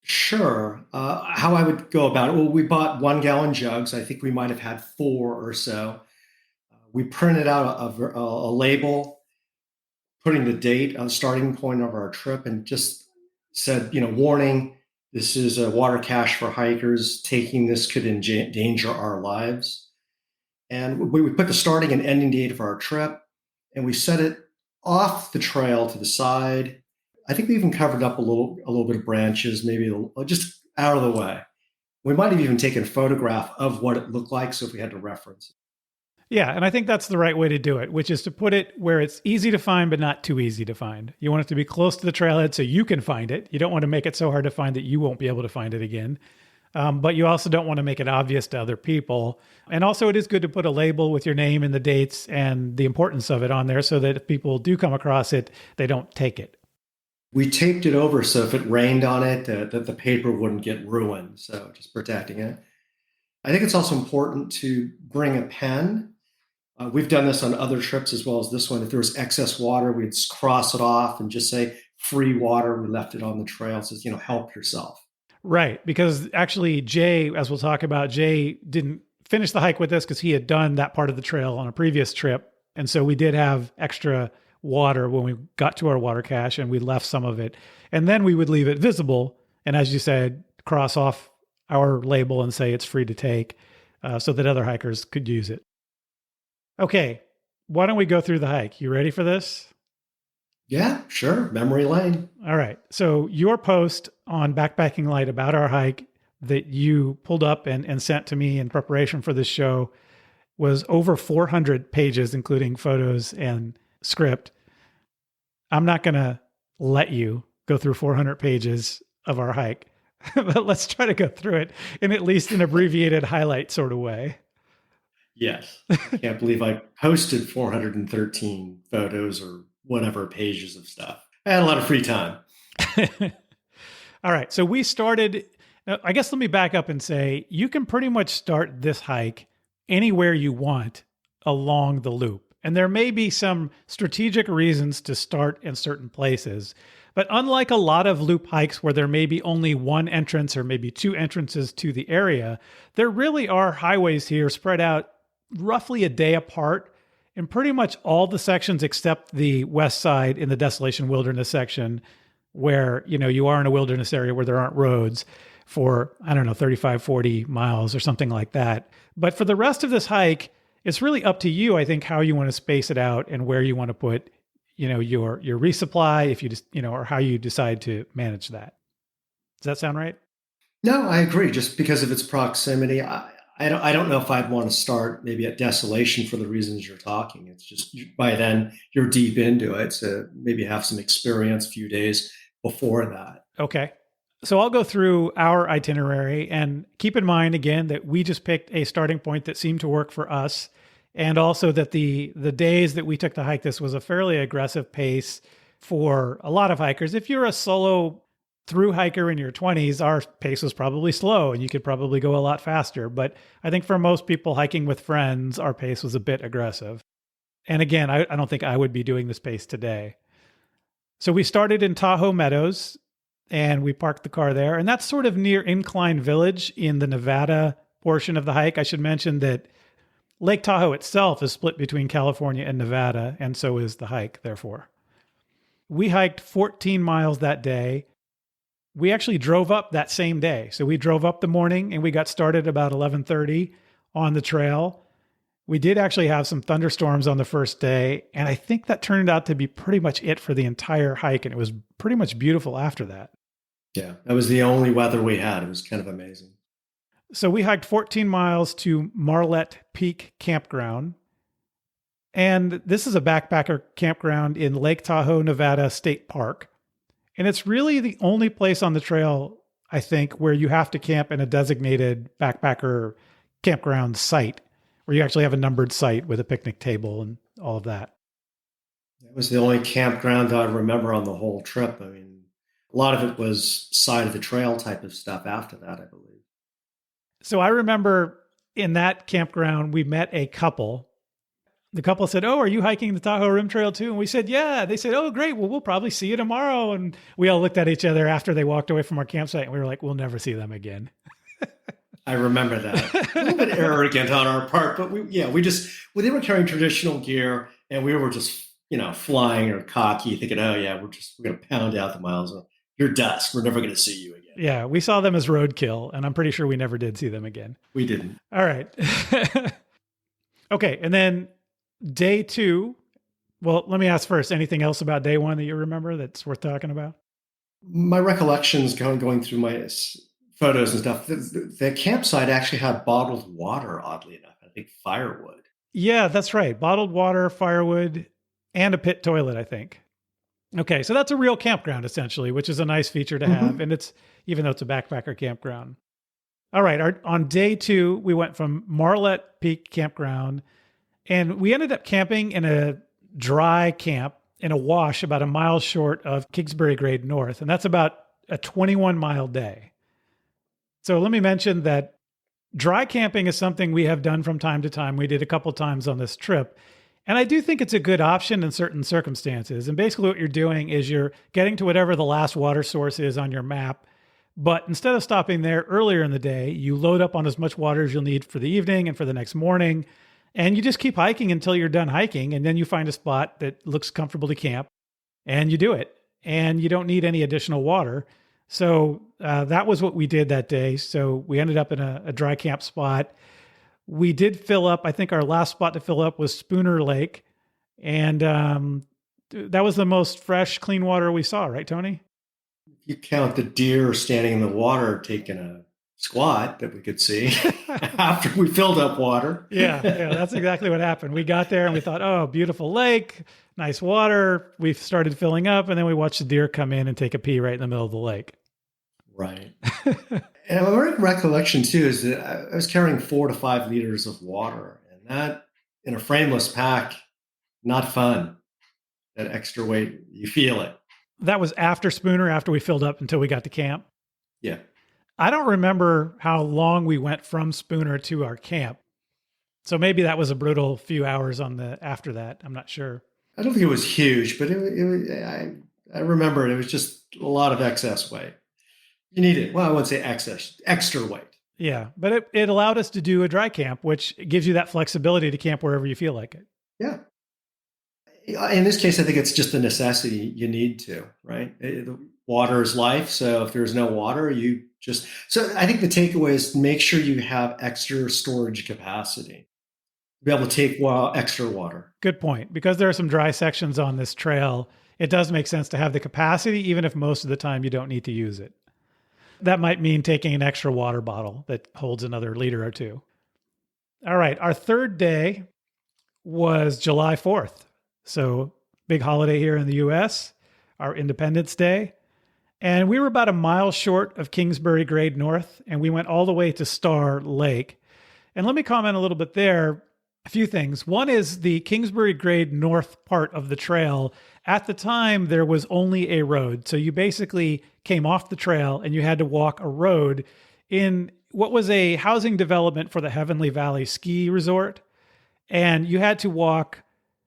Sure. How I would go about it. Well, we bought 1 gallon jugs. I think we might have had 4 or so. We printed out a label, putting the date on the starting point of our trip, and just said, warning, this is a water cache for hikers. Taking this could endanger our lives. And we put the starting and ending date of our trip, and we set it off the trail to the side. I think we even covered up a little bit of branches, maybe just out of the way. We might have even taken a photograph of what it looked like, so if we had to reference it. Yeah, and I think that's the right way to do it, which is to put it where it's easy to find, but not too easy to find. You want it to be close to the trailhead so you can find it. You don't want to make it so hard to find that you won't be able to find it again. But you also don't want to make it obvious to other people. And also it is good to put a label with your name and the dates and the importance of it on there so that if people do come across it, they don't take it. We taped it over so if it rained on it, that the paper wouldn't get ruined. So just protecting it. I think it's also important to bring a pen. We've done this on other trips as well as this one. If there was excess water, we'd cross it off and just say free water. We left it on the trail. It says, help yourself. Right. Because actually Jay, as we'll talk about, Jay didn't finish the hike with us because he had done that part of the trail on a previous trip. And so we did have extra water when we got to our water cache and we left some of it. And then we would leave it visible. And as you said, cross off our label and say it's free to take so that other hikers could use it. Okay, why don't we go through the hike? You ready for this? Yeah, sure. Memory lane. All right. So your post on Backpacking Light about our hike that you pulled up and sent to me in preparation for this show was over 400 pages, including photos and script. I'm not going to let you go through 400 pages of our hike, but let's try to go through it in at least an abbreviated highlight sort of way. Yes. I can't believe I posted 413 photos or whatever pages of stuff. I had a lot of free time. All right. So we started, I guess let me back up and say, you can pretty much start this hike anywhere you want along the loop. And there may be some strategic reasons to start in certain places. But unlike a lot of loop hikes where there may be only one entrance or maybe two entrances to the area, there really are highways here spread out roughly a day apart in pretty much all the sections except the west side in the Desolation Wilderness section where, you are in a wilderness area where there aren't roads for, 35, 40 miles or something like that. But for the rest of this hike, it's really up to you, I think, how you want to space it out and where you want to put, your resupply, if you just, or how you decide to manage that. Does that sound right? No, I agree. Just because of its proximity, I don't know if I'd want to start maybe at Desolation for the reasons you're talking. It's just by then you're deep into it. So maybe have some experience a few days before that. Okay. So I'll go through our itinerary and keep in mind again that we just picked a starting point that seemed to work for us. And also that the days that we took to hike this was a fairly aggressive pace for a lot of hikers. If you're a solo through hiker in your 20s, our pace was probably slow and you could probably go a lot faster. But I think for most people hiking with friends, our pace was a bit aggressive. And again, I don't think I would be doing this pace today. So we started in Tahoe Meadows and we parked the car there. And that's sort of near Incline Village in the Nevada portion of the hike. I should mention that Lake Tahoe itself is split between California and Nevada, and so is the hike, therefore. We hiked 14 miles that day. We actually drove up that same day. So we drove up the morning and we got started about 11:30 on the trail. We did actually have some thunderstorms on the first day, and I think that turned out to be pretty much it for the entire hike, and it was pretty much beautiful after that. Yeah, that was the only weather we had. It was kind of amazing. So we hiked 14 miles to Marlette Peak Campground. And this is a backpacker campground in Lake Tahoe, Nevada State Park. And it's really the only place on the trail, I think, where you have to camp in a designated backpacker campground site, where you actually have a numbered site with a picnic table and all of that. That was the only campground that I remember on the whole trip. I mean, a lot of it was side of the trail type of stuff after that, I believe. So I remember in that campground, we met a couple. The couple said, "Oh, are you hiking the Tahoe Rim Trail too?" And we said, "Yeah." They said, "Oh, great. Well, we'll probably see you tomorrow." And we all looked at each other after they walked away from our campsite and we were like, "We'll never see them again." I remember that. A little bit arrogant on our part, but they were carrying traditional gear and we were just, flying or cocky, thinking, "Oh yeah, we're going to pound out the miles. You're dust. We're never going to see you again." Yeah, we saw them as roadkill, and I'm pretty sure we never did see them again. We didn't. All right. Okay, and then day 2. Well, let me ask first, anything else about day 1 that you remember that's worth talking about? My recollections going through my photos and stuff, the campsite actually had bottled water, oddly enough. I think firewood. Yeah, that's right. Bottled water, firewood, and a pit toilet, I think. Okay, so that's a real campground, essentially, which is a nice feature to have. And it's, even though it's a backpacker campground. All right, on day 2, we went from Marlette Peak Campground, and we ended up camping in a dry camp in a wash about a mile short of Kingsbury Grade North, and that's about a 21-mile day. So let me mention that dry camping is something we have done from time to time. We did a couple times on this trip. And I do think it's a good option in certain circumstances. And basically what you're doing is you're getting to whatever the last water source is on your map. But instead of stopping there earlier in the day, you load up on as much water as you'll need for the evening and for the next morning. And you just keep hiking until you're done hiking. And then you find a spot that looks comfortable to camp and you do it. And you don't need any additional water. So that was what we did that day. So we ended up in a dry camp spot. We did fill up. I think our last spot to fill up was Spooner Lake. And that was the most fresh, clean water we saw, right, Tony? You count the deer standing in the water taking a squat that we could see after we filled up water. Yeah, that's exactly what happened. We got there and we thought, oh, beautiful lake, nice water. We started filling up and then we watched the deer come in and take a pee right in the middle of the lake. Right. And my recollection too is that I was carrying 4 to 5 liters of water, and that in a frameless pack, not fun. That extra weight, you feel it. That was after Spooner, after we filled up until we got to camp. Yeah. I don't remember how long we went from Spooner to our camp. So maybe that was a brutal few hours after that. I'm not sure. I don't think it was huge, but I remember it was just a lot of excess weight. You need it. Well, I wouldn't say excess, extra weight. Yeah, but it allowed us to do a dry camp, which gives you that flexibility to camp wherever you feel like it. Yeah. In this case, I think it's just a necessity. You need to, right? Water is life. So if there's no water, so I think the takeaway is make sure you have extra storage capacity to be able to take extra water. Good point. Because there are some dry sections on this trail, it does make sense to have the capacity, even if most of the time you don't need to use it. That might mean taking an extra water bottle that holds another liter or two. All right. Our third day was July 4th. So big holiday here in the US, our Independence Day. And we were about a mile short of Kingsbury Grade North, and we went all the way to Star Lake. And let me comment a little bit there. A few things. One is the Kingsbury Grade North part of the trail At the time, there was only a road. So you basically came off the trail and you had to walk a road in what was a housing development for the Heavenly Valley Ski Resort. And you had to walk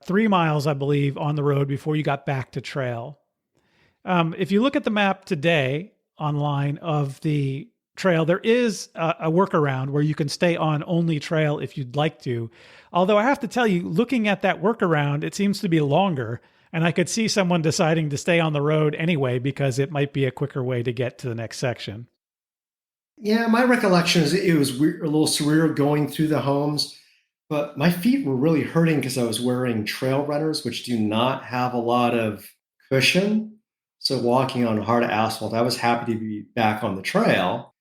3 miles, I believe, on the road before you got back to trail. If you look at the map today online of the trail, there is a workaround where you can stay on only trail if you'd like to. Although I have to tell you, looking at that workaround, it seems to be longer. And I could see someone deciding to stay on the road anyway because it might be a quicker way to get to the next section. Yeah, my recollection is it was weird, a little surreal going through the homes, but my feet were really hurting because I was wearing trail runners, which do not have a lot of cushion. So walking on hard asphalt, I was happy to be back on the trail.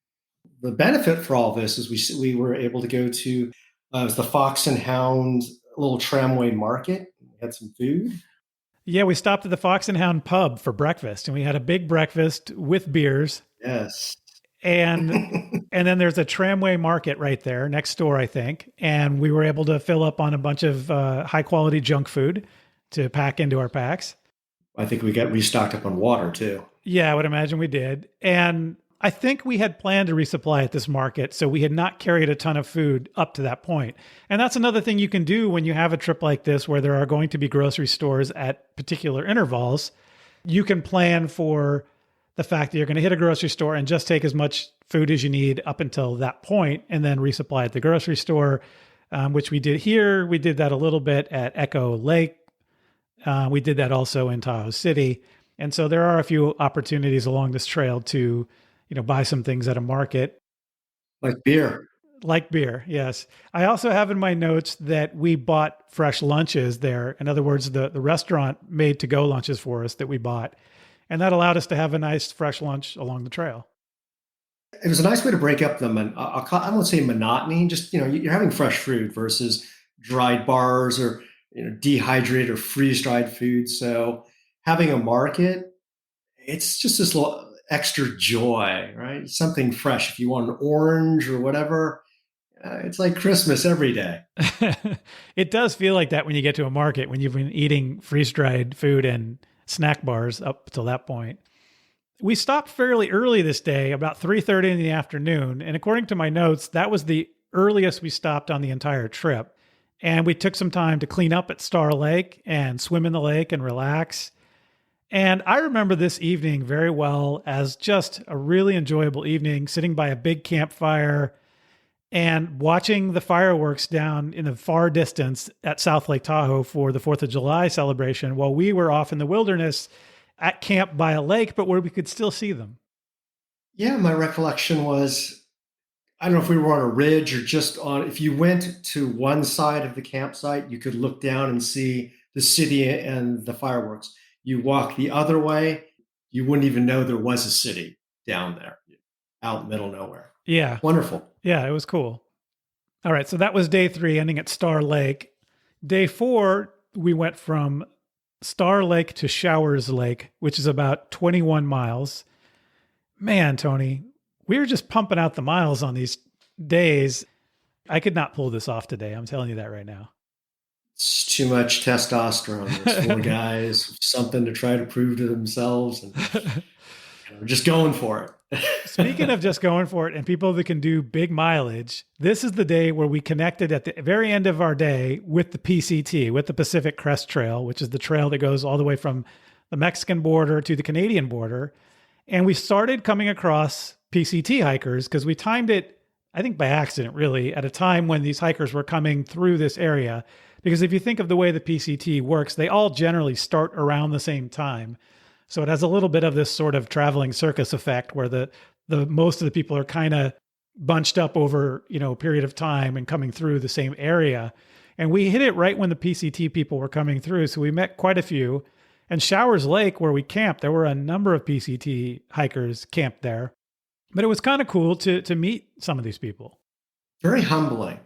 The benefit for all this is we were able to go to it was the Fox and Hound little tramway market. We had some food. Yeah, we stopped at the Fox and Hound pub for breakfast and we had a big breakfast with beers. Yes. And and then there's a tramway market right there next door, I think. And we were able to fill up on a bunch of high quality junk food to pack into our packs. I think we got restocked up on water too. Yeah, I would imagine we did. And I think we had planned to resupply at this market, so we had not carried a ton of food up to that point. And that's another thing you can do when you have a trip like this where there are going to be grocery stores at particular intervals. You can plan for the fact that you're going to hit a grocery store and just take as much food as you need up until that point and then resupply at the grocery store, which we did here. We did that a little bit at Echo Lake. We did that also in Tahoe City. And so there are a few opportunities along this trail to buy some things at a market. Like beer. Like beer, yes. I also have in my notes that we bought fresh lunches there. In other words, the restaurant made to-go lunches for us that we bought. And that allowed us to have a nice fresh lunch along the trail. It was a nice way to break up I won't say monotony, just, you're having fresh food versus dried bars or, dehydrated or freeze-dried food. So having a market, it's just this little extra joy, right? Something fresh. If you want an orange or whatever, it's like Christmas every day. It does feel like that when you get to a market, when you've been eating freeze-dried food and snack bars up till that point. We stopped fairly early this day, about 3:30 in the afternoon. And according to my notes, that was the earliest we stopped on the entire trip. And we took some time to clean up at Star Lake and swim in the lake and relax. And I remember this evening very well as just a really enjoyable evening, sitting by a big campfire and watching the fireworks down in the far distance at South Lake Tahoe for the 4th of July celebration while we were off in the wilderness at camp by a lake, but where we could still see them. Yeah, my recollection was, I don't know if we were on a ridge or just if you went to one side of the campsite, you could look down and see the city and the fireworks. You walk the other way, you wouldn't even know there was a city down there, out in the middle of nowhere. Yeah. Wonderful. Yeah, it was cool. All right, so that was day 3, ending at Star Lake. Day 4, we went from Star Lake to Showers Lake, which is about 21 miles. Man, Tony, we were just pumping out the miles on these days. I could not pull this off today. I'm telling you that right now. It's too much testosterone. Those 4 guys, something to try to prove to themselves, and we're just going for it. Speaking of just going for it and people that can do big mileage, this is the day where we connected at the very end of our day with the PCT, with the Pacific Crest Trail, which is the trail that goes all the way from the Mexican border to the Canadian border. And we started coming across PCT hikers because we timed it, I think by accident really, at a time when these hikers were coming through this area. Because if you think of the way the PCT works, they all generally start around the same time. So it has a little bit of this sort of traveling circus effect where the most of the people are kind of bunched up over, a period of time and coming through the same area. And we hit it right when the PCT people were coming through. So we met quite a few. And Showers Lake, where we camped, there were a number of PCT hikers camped there. But it was kind of cool to meet some of these people. Very humbling.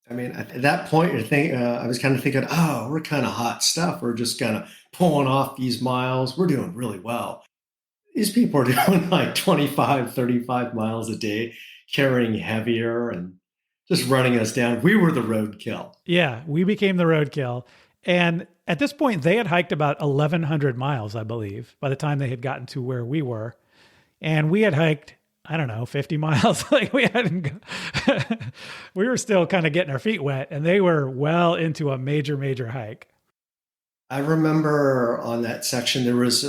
I mean, at that point, I was kind of thinking, oh, we're kind of hot stuff. We're just kind of pulling off these miles. We're doing really well. These people are doing like 25, 35 miles a day, carrying heavier and just running us down. We were the roadkill. Yeah, we became the roadkill. And At this point, they had hiked about 1,100 miles, I believe, by the time they had gotten to where we were. And we had hiked, I don't know, 50 miles. Like we hadn't, we were still kind of getting our feet wet, and they were well into a major, major hike. I remember on that section there was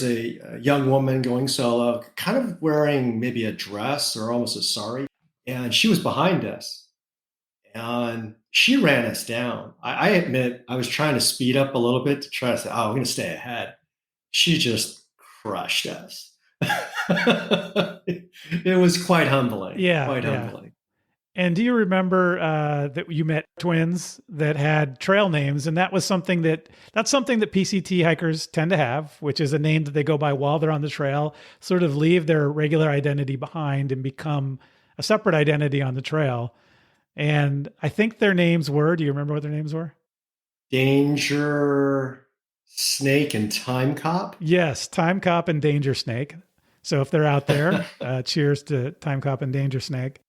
a young woman going solo, kind of wearing maybe a dress or almost a sari, and she was behind us, and she ran us down. I admit I was trying to speed up a little bit to try to say, "Oh, I'm going to stay ahead." She just crushed us. It was quite humbling. Yeah, quite yeah. humbling. And do you remember that you met twins that had trail names? And that's something that PCT hikers tend to have, which is a name that they go by while they're on the trail, sort of leave their regular identity behind and become a separate identity on the trail. And I think their names were, do you remember what their names were? Danger Snake and Time Cop? Yes, Time Cop and Danger Snake. So if they're out there, cheers to Time Cop and Danger Snake.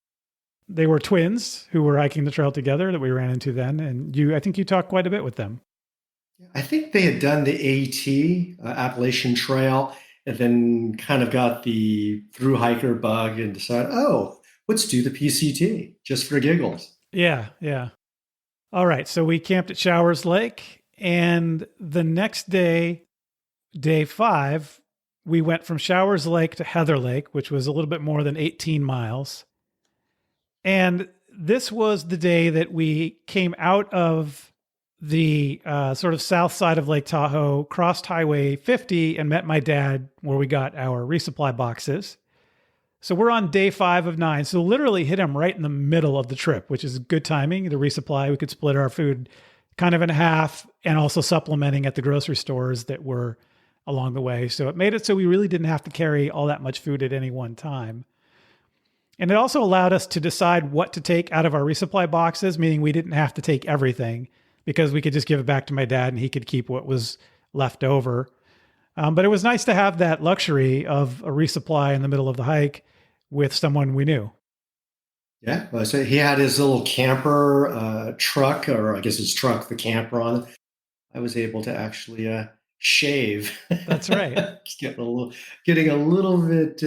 They were twins who were hiking the trail together that we ran into then. And I think you talked quite a bit with them. I think they had done the AT, Appalachian Trail, and then kind of got the thru hiker bug and decided, oh, let's do the PCT just for giggles. Yeah, yeah. All right. So we camped at Showers Lake. And the next day, day 5, we went from Showers Lake to Heather Lake, which was a little bit more than 18 miles. And this was the day that we came out of the sort of south side of Lake Tahoe, crossed Highway 50, and met my dad where we got our resupply boxes. So we're on day 5 of 9. So literally hit him right in the middle of the trip, which is good timing. The resupply, we could split our food kind of in half and also supplementing at the grocery stores that were along the way. So it made it so we really didn't have to carry all that much food at any one time. And it also allowed us to decide what to take out of our resupply boxes, meaning we didn't have to take everything because we could just give it back to my dad and he could keep what was left over. But it was nice to have that luxury of a resupply in the middle of the hike with someone we knew. Yeah, well, so he had his little camper truck, or I guess his truck, the camper on it. I was able to actually shave. That's right. Getting a little bit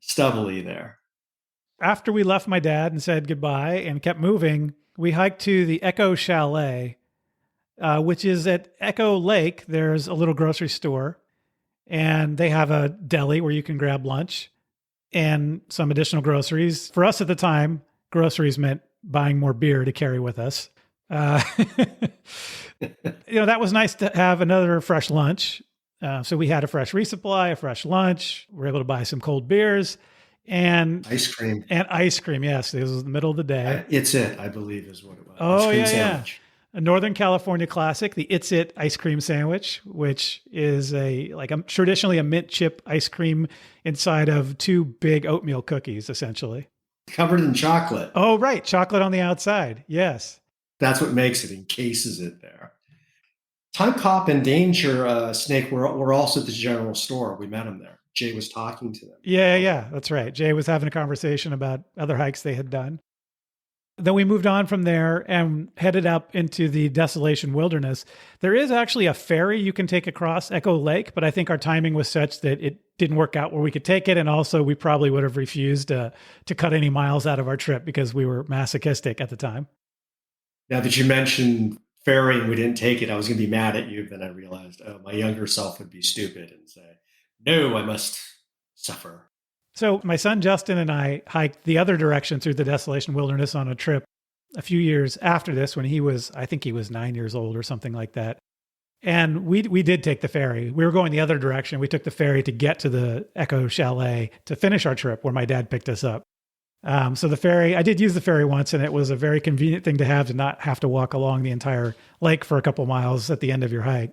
stubbly there. After we left my dad and said goodbye and kept moving, we hiked to the Echo Chalet, which is at Echo Lake. There's a little grocery store, and they have a deli where you can grab lunch and some additional groceries. For us at the time, groceries meant buying more beer to carry with us. That was nice to have another fresh lunch. So we had a fresh resupply, a fresh lunch. We were able to buy some cold beers. And ice cream. Yes. This was the middle of the day. It's It, I believe, is what it was. Oh, yeah. A Northern California classic, the It's It ice cream sandwich, which is traditionally a mint chip ice cream inside of 2 big oatmeal cookies, essentially. Covered in chocolate. Oh, right. Chocolate on the outside. Yes. That's what makes it, encases it there. Time Cop and Danger Snake were also at the general store. We met them there. Jay was talking to them. Yeah, that's right. Jay was having a conversation about other hikes they had done. Then we moved on from there and headed up into the Desolation Wilderness. There is actually a ferry you can take across Echo Lake, but I think our timing was such that it didn't work out where we could take it. And also we probably would have refused to cut any miles out of our trip because we were masochistic at the time. Now that you mentioned ferry and we didn't take it, I was going to be mad at you. Then I realized, my younger self would be stupid and say, no, I must suffer. So my son Justin and I hiked the other direction through the Desolation Wilderness on a trip a few years after this when I think he was 9 years old or something like that. And we did take the ferry. We were going the other direction. We took the ferry to get to the Echo Chalet to finish our trip where my dad picked us up. So the ferry, I did use the ferry once, and it was a very convenient thing to not have to walk along the entire lake for a couple miles at the end of your hike.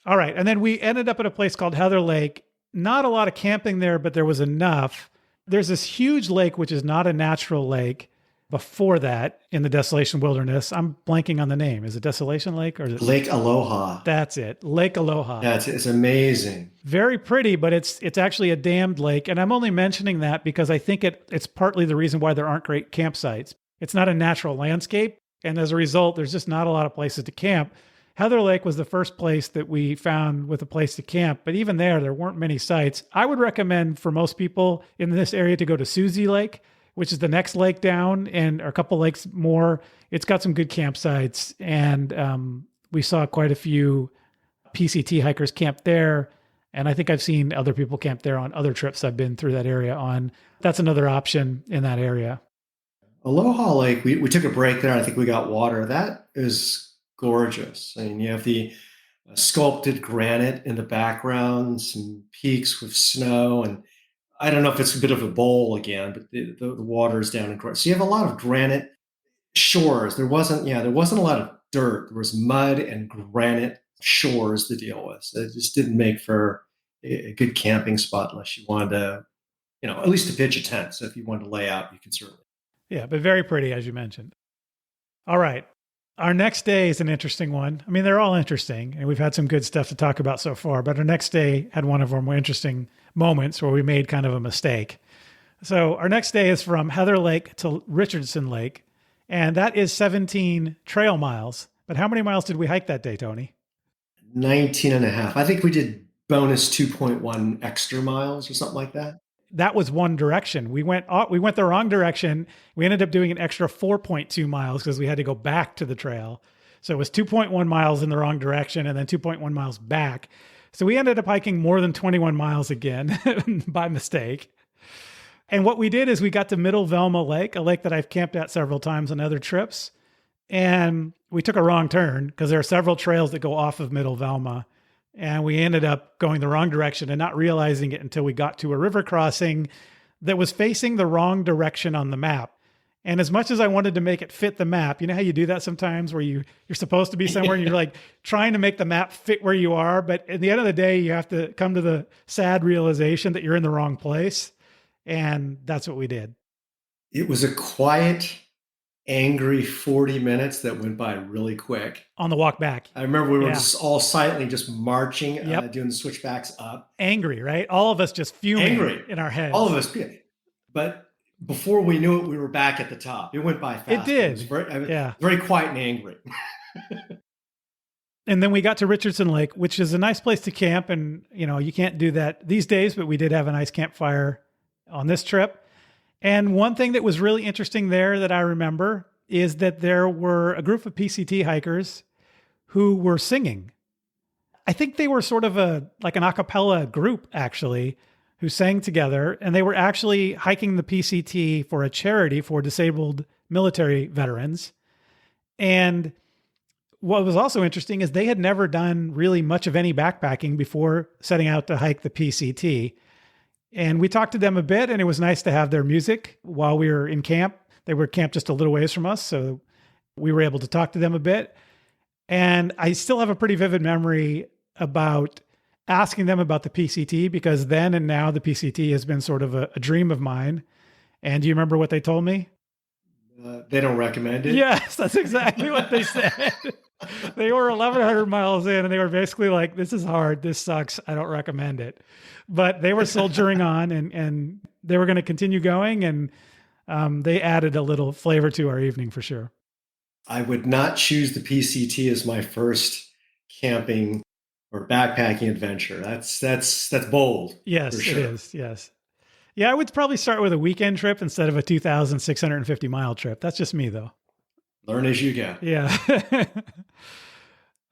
All right. And then we ended up at a place called Heather Lake. Not a lot of camping there, but there was enough. There's this huge lake, which is not a natural lake, before that in the Desolation Wilderness. I'm blanking on the name. Is it Desolation Lake or is it Lake Aloha? That's it. Lake Aloha. Yeah, it's amazing. Very pretty, but it's actually a dammed lake. And I'm only mentioning that because I think it's partly the reason why there aren't great campsites. It's not a natural landscape. And as a result, there's just not a lot of places to camp. Heather Lake was the first place that we found with a place to camp, but even there weren't many sites. I would recommend for most people in this area to go to Susie Lake, which is the next lake down, and a couple lakes more. It's got some good campsites, and we saw quite a few PCT hikers camp there. And I think I've seen other people camp there on other trips I've been through that area on. That's another option in that area. Aloha Lake, we took a break there. I think we got water. That is gorgeous. I mean, you have the sculpted granite in the background, some peaks with snow, and I don't know if it's a bit of a bowl again, but the water is down in granite. So you have a lot of granite shores. There wasn't a lot of dirt. There was mud and granite shores to deal with. So it just didn't make for a good camping spot unless you wanted to, at least to pitch a tent. So if you wanted to lay out, you could certainly. Yeah, but very pretty, as you mentioned. All right. Our next day is an interesting one. I mean, they're all interesting, and we've had some good stuff to talk about so far, but our next day had one of our more interesting moments where we made kind of a mistake. So our next day is from Heather Lake to Richardson Lake, and that is 17 trail miles. But how many miles did we hike that day, Tony? 19 and a half. I think we did bonus 2.1 extra miles or something like that. That was one direction. We went the wrong direction. We ended up doing an extra 4.2 miles because we had to go back to the trail. So it was 2.1 miles in the wrong direction and then 2.1 miles back. So we ended up hiking more than 21 miles again by mistake. And what we did is we got to Middle Velma Lake, a lake that I've camped at several times on other trips. And we took a wrong turn because there are several trails that go off of Middle Velma. And we ended up going the wrong direction and not realizing it until we got to a river crossing that was facing the wrong direction on the map. And as much as I wanted to make it fit the map, you know how you do that sometimes where you're supposed to be somewhere and you're like trying to make the map fit where you are. But at the end of the day, you have to come to the sad realization that you're in the wrong place. And that's what we did. It was a quiet, angry 40 minutes that went by really quick. On the walk back. I remember we were just all silently just marching, doing the switchbacks up. Angry, right? All of us just fuming in our heads. All of us. But before we knew it, we were back at the top. It went by fast. It did. It was very quiet and angry. And then we got to Richardson Lake, which is a nice place to camp. And, you can't do that these days, but we did have a nice campfire on this trip. And one thing that was really interesting there that I remember is that there were a group of PCT hikers who were singing. I think they were sort of like an a cappella group, actually, who sang together. And they were actually hiking the PCT for a charity for disabled military veterans. And what was also interesting is they had never done really much of any backpacking before setting out to hike the PCT. And we talked to them a bit, and it was nice to have their music while we were in camp. They were camped just a little ways from us, so we were able to talk to them a bit. And I still have a pretty vivid memory about asking them about the PCT, because then and now the PCT has been sort of a dream of mine. And do you remember what they told me? They don't recommend it? Yes, that's exactly what they said. They were 1,100 miles in, and they were basically like, this is hard. This sucks. I don't recommend it. But they were soldiering on, and they were going to continue going. And they added a little flavor to our evening for sure. I would not choose the PCT as my first camping or backpacking adventure. That's bold. Yes, for sure. It is. Yes. Yeah, I would probably start with a weekend trip instead of a 2,650 mile trip. That's just me, though. Learn as you go. Yeah.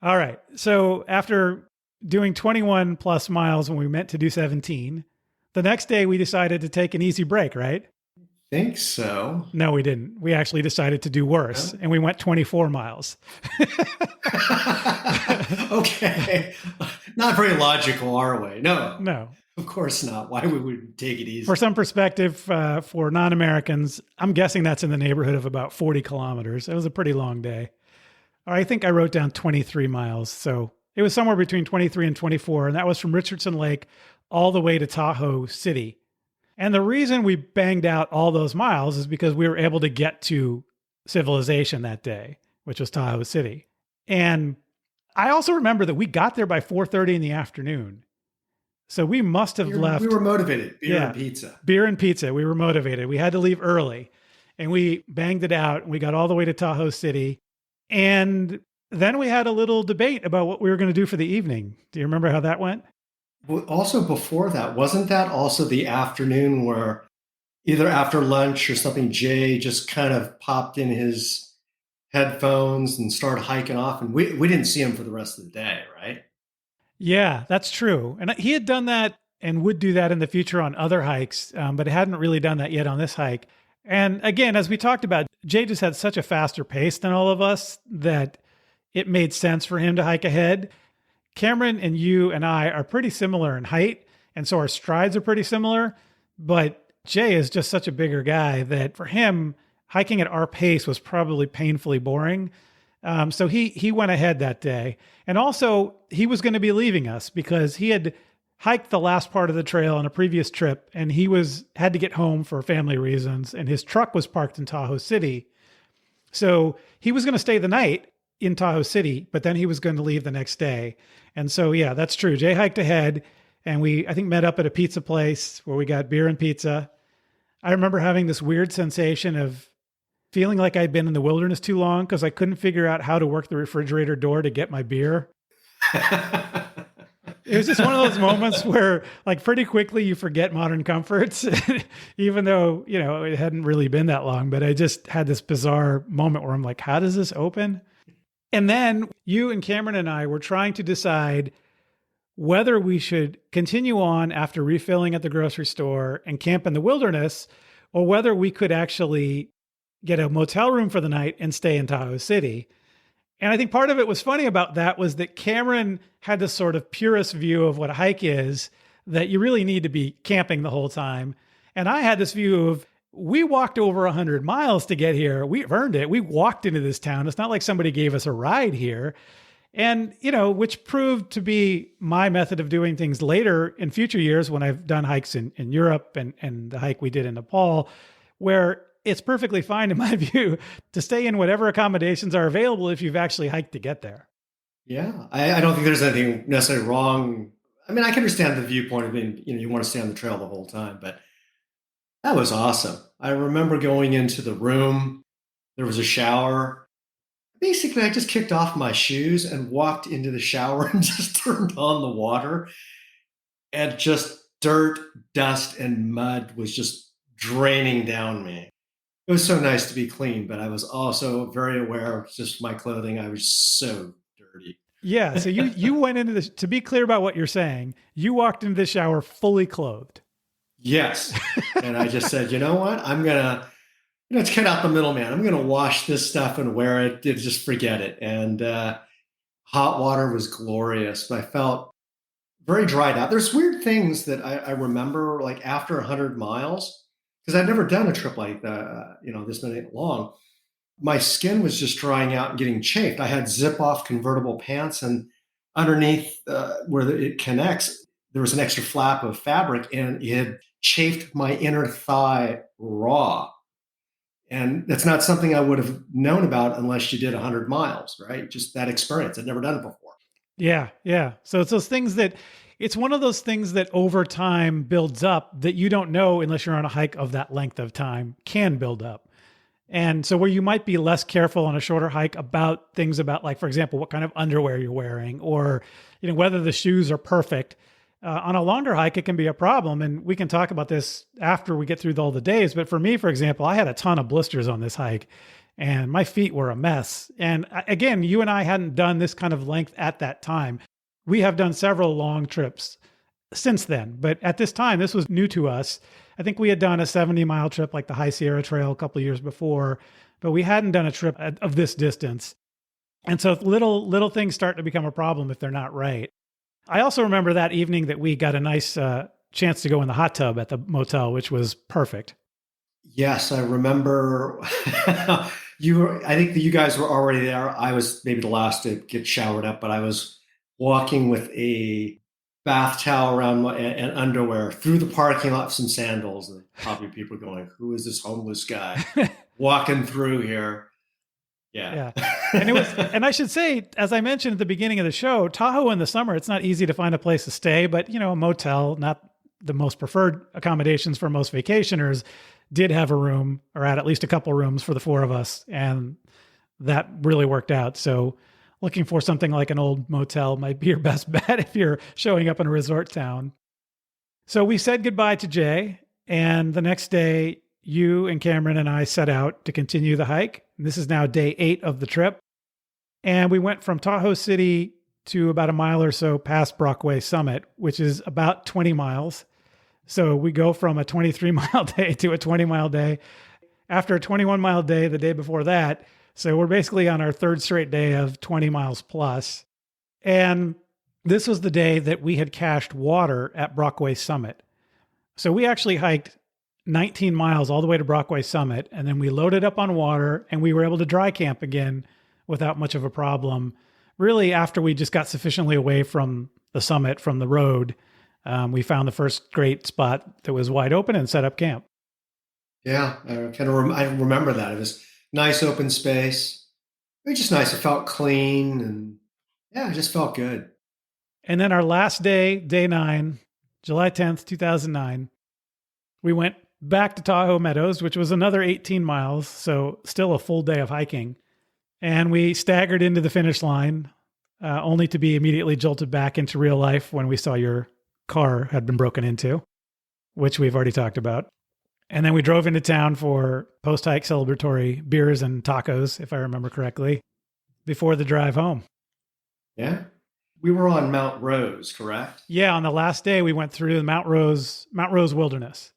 All right. So after doing 21 plus miles when we meant to do 17, the next day we decided to take an easy break, right? Think so. No, we didn't. We actually decided to do worse, and we went 24 miles. Okay. Not very logical, are we? No. Of course not. Why would we take it easy? For some perspective, for non-Americans, I'm guessing that's in the neighborhood of about 40 kilometers. It was a pretty long day. I think I wrote down 23 miles. So it was somewhere between 23 and 24. And that was from Richardson Lake all the way to Tahoe City. And the reason we banged out all those miles is because we were able to get to civilization that day, which was Tahoe City. And I also remember that we got there by 4:30 in the afternoon. So we must have left. We were motivated. Beer and pizza. Beer and pizza. We were motivated. We had to leave early, and we banged it out. We got all the way to Tahoe City. And Then we had a little debate about what we were going to do for the evening. Do you remember how that went? Well, also before that, wasn't that also the afternoon where either after lunch or something, Jay just kind of popped in his headphones and started hiking off, and we didn't see him for the rest of the day, right? Yeah, that's true. And he had done that and would do that in the future on other hikes, but hadn't really done that yet on this hike. And again, as we talked about, Jay just had such a faster pace than all of us that it made sense for him to hike ahead. Cameron and you and I are pretty similar in height, and so our strides are pretty similar. But Jay is just such a bigger guy that for him, hiking at our pace was probably painfully boring. So he went ahead that day. And also, he was going to be leaving us because he had hiked the last part of the trail on a previous trip, and he had to get home for family reasons, and his truck was parked in Tahoe City. So he was going to stay the night in Tahoe City, but then he was going to leave the next day. And so, yeah, that's true. Jay hiked ahead, and we, I think, met up at a pizza place where we got beer and pizza. I remember having this weird sensation of feeling like I'd been in the wilderness too long because I couldn't figure out how to work the refrigerator door to get my beer. It was just one of those moments where, like, pretty quickly you forget modern comforts, even though, it hadn't really been that long. But I just had this bizarre moment where I'm like, how does this open? And then you and Cameron and I were trying to decide whether we should continue on after refilling at the grocery store and camp in the wilderness, or whether we could actually get a motel room for the night and stay in Tahoe City. And I think part of it was funny about that was that Cameron had this sort of purist view of what a hike is, that you really need to be camping the whole time. And I had this view of, we walked over 100 miles to get here. We've earned it. We walked into this town. It's not like somebody gave us a ride here. And, which proved to be my method of doing things later in future years when I've done hikes in Europe and the hike we did in Nepal, where it's perfectly fine, in my view, to stay in whatever accommodations are available if you've actually hiked to get there. Yeah, I don't think there's anything necessarily wrong. I mean, I can understand the viewpoint of being, you want to stay on the trail the whole time, but that was awesome. I remember going into the room, there was a shower. Basically, I just kicked off my shoes and walked into the shower and just turned on the water, and just dirt, dust, and mud was just draining down me. It was so nice to be clean, but I was also very aware of just my clothing. I was so dirty. Yeah. So you went into this, to be clear about what you're saying, you walked into the shower fully clothed. Yes. And I just said, you know what? I'm going to, let's cut out the middleman. I'm going to wash this stuff and wear it. Just forget it. And hot water was glorious, but I felt very dried out. There's weird things that I remember, like after 100 miles, because I've never done a trip like that, this many long. My skin was just drying out and getting chafed. I had zip-off convertible pants, and underneath where it connects, there was an extra flap of fabric, and it had chafed my inner thigh raw. And that's not something I would have known about unless you did 100 miles, right? Just that experience. I'd never done it before. Yeah, yeah. So it's those things that, it's one of those things that over time builds up that you don't know unless you're on a hike of that length of time can build up. And so where you might be less careful on a shorter hike about things about, like, for example, what kind of underwear you're wearing, or, whether the shoes are perfect. On a longer hike, it can be a problem. And we can talk about this after we get through all the days. But for me, for example, I had a ton of blisters on this hike and my feet were a mess. And again, you and I hadn't done this kind of length at that time. We have done several long trips since then, but at this time, this was new to us. I think we had done a 70-mile trip like the High Sierra Trail a couple of years before, but we hadn't done a trip of this distance. And so little things start to become a problem if they're not right. I also remember that evening that we got a nice chance to go in the hot tub at the motel, which was perfect. Yes, I remember. I think that you guys were already there. I was maybe the last to get showered up, but I was walking with a bath towel around and underwear through the parking lot, some sandals, and probably people going, "Who is this homeless guy walking through here?" Yeah. And I should say, as I mentioned at the beginning of the show, Tahoe in the summer, it's not easy to find a place to stay, but a motel, not the most preferred accommodations for most vacationers, did have a room, or had at least a couple rooms for the four of us. And that really worked out. So looking for something like an old motel might be your best bet if you're showing up in a resort town. So we said goodbye to Jay, and the next day, you and Cameron and I set out to continue the hike. This is now day 8 of the trip. And we went from Tahoe City to about a mile or so past Brockway Summit, which is about 20 miles. So we go from a 23-mile day to a 20-mile day. After a 21-mile day, the day before that. So we're basically on our third straight day of 20 miles plus. And this was the day that we had cached water at Brockway Summit. So we actually hiked 19 miles all the way to Brockway Summit, and then we loaded up on water, and we were able to dry camp again without much of a problem. Really, after we just got sufficiently away from the summit, from the road, we found the first great spot that was wide open and set up camp. Yeah, I remember that. It was nice open space. It was just nice. It felt clean, and yeah, it just felt good. And then our last day, day 9, July 10th, 2009, we went back to Tahoe Meadows, which was another 18 miles, so still a full day of hiking. And we staggered into the finish line, only to be immediately jolted back into real life when we saw your car had been broken into, which we've already talked about. And then we drove into town for post-hike celebratory beers and tacos, if I remember correctly, before the drive home. Yeah. We were on Mount Rose, correct? Yeah, on the last day, we went through the Mount Rose Wilderness.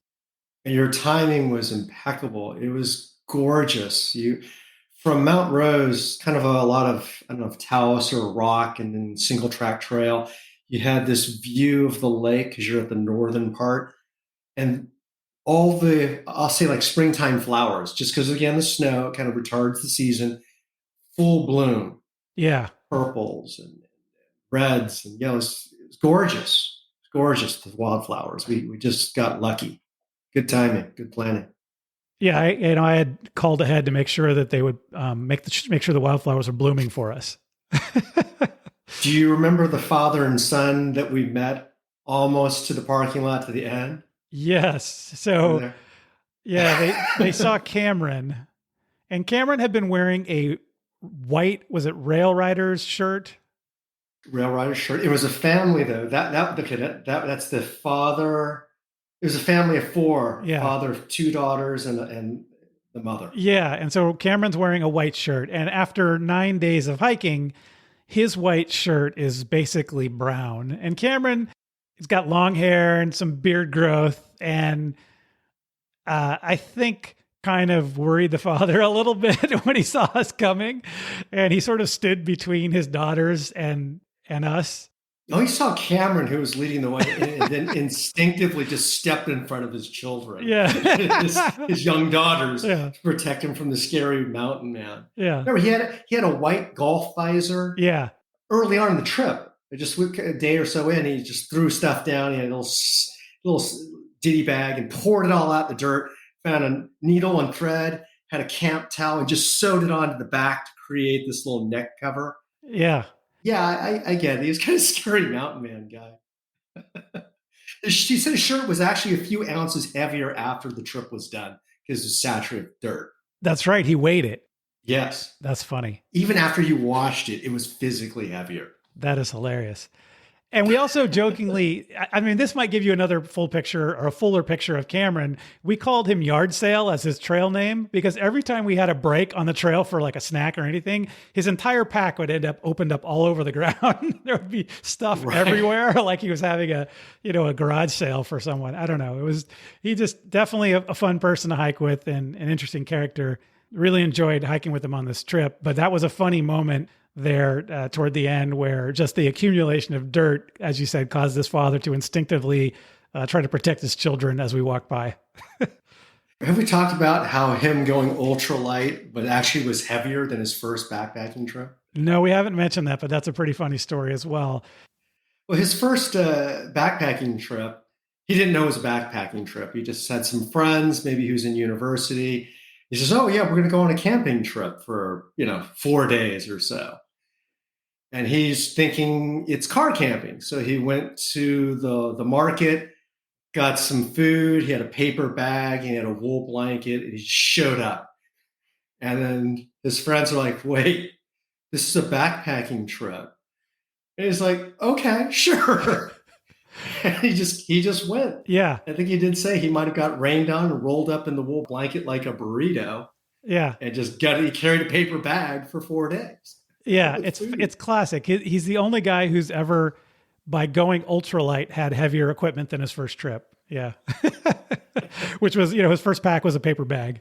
And your timing was impeccable. It was gorgeous. From Mount Rose, kind of a lot of, I don't know, if talus or rock and then single track trail, you had this view of the lake because you're at the northern part. And all the, I'll say like springtime flowers, just because again, the snow kind of retards the season, full bloom. Yeah. Purples and reds and yellows. It was gorgeous. It's gorgeous, the wildflowers. We just got lucky. Good timing, good planning. Yeah, I had called ahead to make sure that they would make sure the wildflowers are blooming for us. Do you remember the father and son that we met almost to the parking lot to the end? Yes. So, yeah, they saw Cameron, and Cameron had been wearing a white, was it Rail Riders shirt? Rail Riders shirt. It was a family though. That's the father. It was a family of 4. Yeah. Father of 2 daughters and the mother. Yeah, and so Cameron's wearing a white shirt, and after 9 days of hiking, his white shirt is basically brown. And Cameron has got long hair and some beard growth, and I think kind of worried the father a little bit when he saw us coming, and he sort of stood between his daughters and us. Oh, he saw Cameron, who was leading the way, and then instinctively just stepped in front of his children, Yeah, his young daughters, yeah, to protect him from the scary mountain man. Yeah, remember he had a white golf visor. Yeah, early on in the trip, just a day or so in, he just threw stuff down. He had a little ditty bag and poured it all out in the dirt. Found a needle and thread, had a camp towel, and just sewed it onto the back to create this little neck cover. Yeah. Yeah, I get it. He was kind of a scary mountain man guy. She said his shirt was actually a few ounces heavier after the trip was done because it was saturated with dirt. That's right. He weighed it. Yes. That's funny. Even after you washed it, it was physically heavier. That is hilarious. And we also jokingly, I mean, this might give you another full picture or a fuller picture of Cameron. We called him Yard Sale as his trail name because every time we had a break on the trail for like a snack or anything, his entire pack would end up opened up all over the ground. There would be stuff everywhere, like he was having a garage sale for someone. I don't know. He just definitely a fun person to hike with and an interesting character. Really enjoyed hiking with him on this trip, but that was a funny moment there toward the end where just the accumulation of dirt, as you said, caused this father to instinctively try to protect his children as we walk by. Have we talked about how him going ultralight, but actually was heavier than his first backpacking trip? No, we haven't mentioned that, but that's a pretty funny story as well. Well, his first backpacking trip, he didn't know it was a backpacking trip. He just had some friends, maybe he was in university. He says, oh yeah, we're going to go on a camping trip for, 4 days or so. And he's thinking it's car camping. So he went to the market, got some food. He had a paper bag. He had a wool blanket. And he showed up. And then his friends are like, wait, this is a backpacking trip. And he's like, okay, sure. And he just went. Yeah. I think he did say he might have got rained on and rolled up in the wool blanket like a burrito Yeah. and he carried a paper bag for 4 days Yeah. with food. It's classic. He's the only guy who's ever, by going ultralight, had heavier equipment than his first trip. Yeah. Which was, his first pack was a paper bag.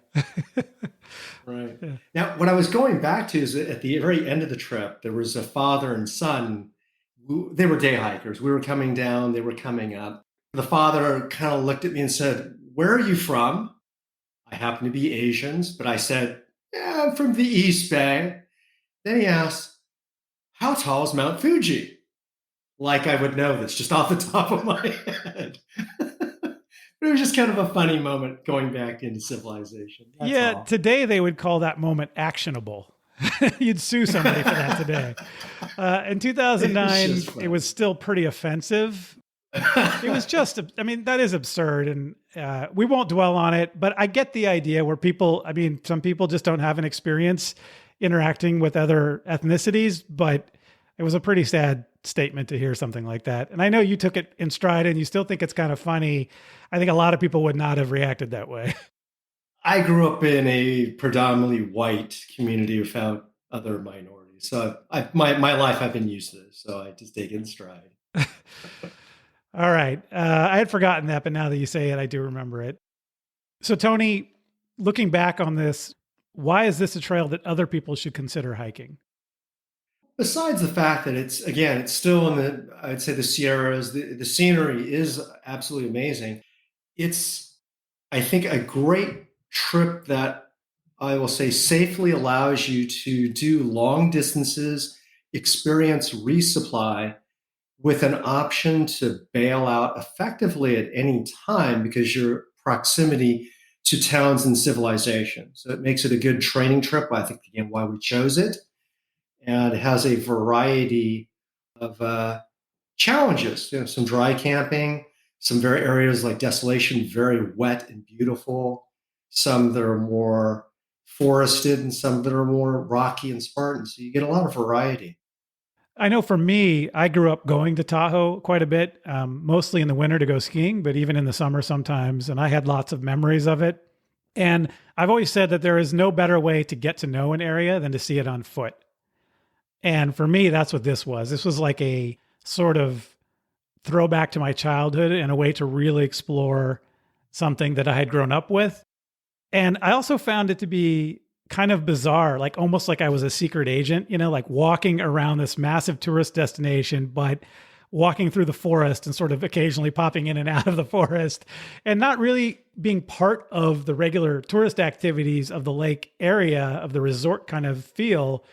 Right. Yeah. Now, what I was going back to is that at the very end of the trip, there was a father and son. They were day hikers. We were coming down, they were coming up. The father kind of looked at me and said, "Where are you from?" I happen to be Asians, but I said, "Yeah, I'm from the East Bay." Then he asked, "How tall is Mount Fuji?" Like I would know this just off the top of my head. But it was just kind of a funny moment going back into civilization. That's Yeah. all. Today they would call that moment actionable. You'd sue somebody for that today. In 2009, it was still pretty offensive. It was just, I mean, that is absurd. And we won't dwell on it, but I get the idea where some people just don't have an experience interacting with other ethnicities, but it was a pretty sad statement to hear something like that. And I know you took it in stride and you still think it's kind of funny. I think a lot of people would not have reacted that way. I grew up in a predominantly white community without other minorities. So my life, I've been used to this. So I just take it in stride. All right. I had forgotten that, but now that you say it, I do remember it. So, Tony, looking back on this, why is this a trail that other people should consider hiking? Besides the fact that it's still in I'd say the Sierras, the scenery is absolutely amazing. It's, I think, a great trip that I will say safely allows you to do long distances, experience resupply with an option to bail out effectively at any time because your proximity to towns and civilization. So it makes it a good training trip. I think, again, why we chose it. And it has a variety of challenges. Some dry camping, some very areas like desolation, very wet and beautiful. Some that are more forested, and some that are more rocky and Spartan. So you get a lot of variety. I know for me, I grew up going to Tahoe quite a bit, mostly in the winter to go skiing, but even in the summer sometimes. And I had lots of memories of it. And I've always said that there is no better way to get to know an area than to see it on foot. And for me, that's what this was. This was like a sort of throwback to my childhood and a way to really explore something that I had grown up with. And I also found it to be kind of bizarre, like almost like I was a secret agent, like walking around this massive tourist destination, but walking through the forest and sort of occasionally popping in and out of the forest and not really being part of the regular tourist activities of the lake area of the resort kind of feel,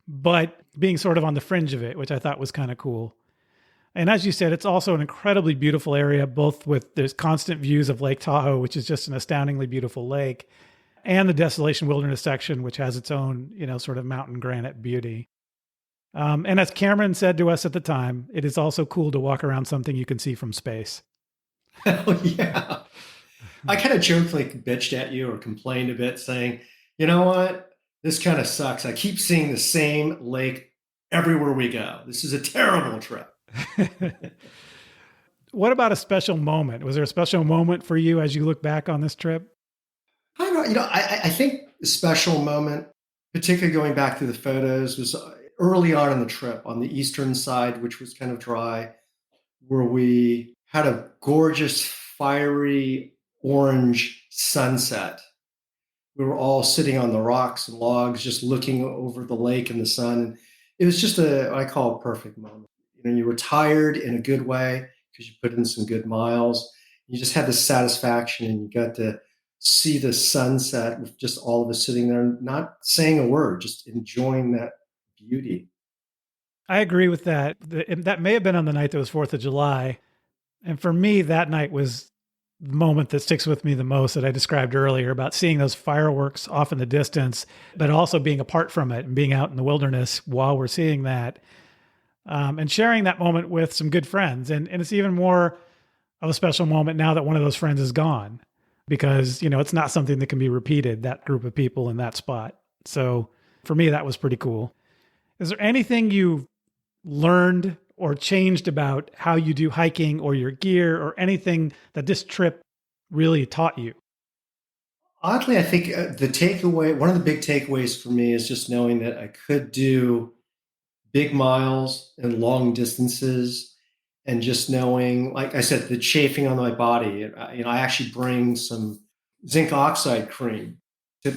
but being sort of on the fringe of it, which I thought was kind of cool. And as you said, it's also an incredibly beautiful area, both with there's constant views of Lake Tahoe, which is just an astoundingly beautiful lake, and the Desolation Wilderness section, which has its own, sort of mountain granite beauty. And as Cameron said to us at the time, it is also cool to walk around something you can see from space. Oh, yeah. I kind of jokingly bitched at you or complained a bit saying, you know what? This kind of sucks. I keep seeing the same lake everywhere we go. This is a terrible trip. What about a special moment? Was there a special moment for you as you look back on this trip? I don't know. I think the special moment, particularly going back through the photos, was early on in the trip on the eastern side, which was kind of dry, where we had a gorgeous, fiery orange sunset. We were all sitting on the rocks and logs, just looking over the lake and the sun. And it was just what I call a perfect moment. You were tired in a good way because you put in some good miles. You just had the satisfaction and you got to see the sunset with just all of us sitting there, not saying a word, just enjoying that beauty. I agree with that. That may have been on the night that was 4th of July. And for me, that night was the moment that sticks with me the most that I described earlier about seeing those fireworks off in the distance, but also being apart from it and being out in the wilderness while we're seeing that. And sharing that moment with some good friends. And it's even more of a special moment now that one of those friends is gone because, it's not something that can be repeated, that group of people in that spot. So for me, that was pretty cool. Is there anything you've learned or changed about how you do hiking or your gear or anything that this trip really taught you? Oddly, I think one of the big takeaways for me is just knowing that I could do big miles and long distances, and just knowing, like I said, the chafing on my body. I actually bring some zinc oxide cream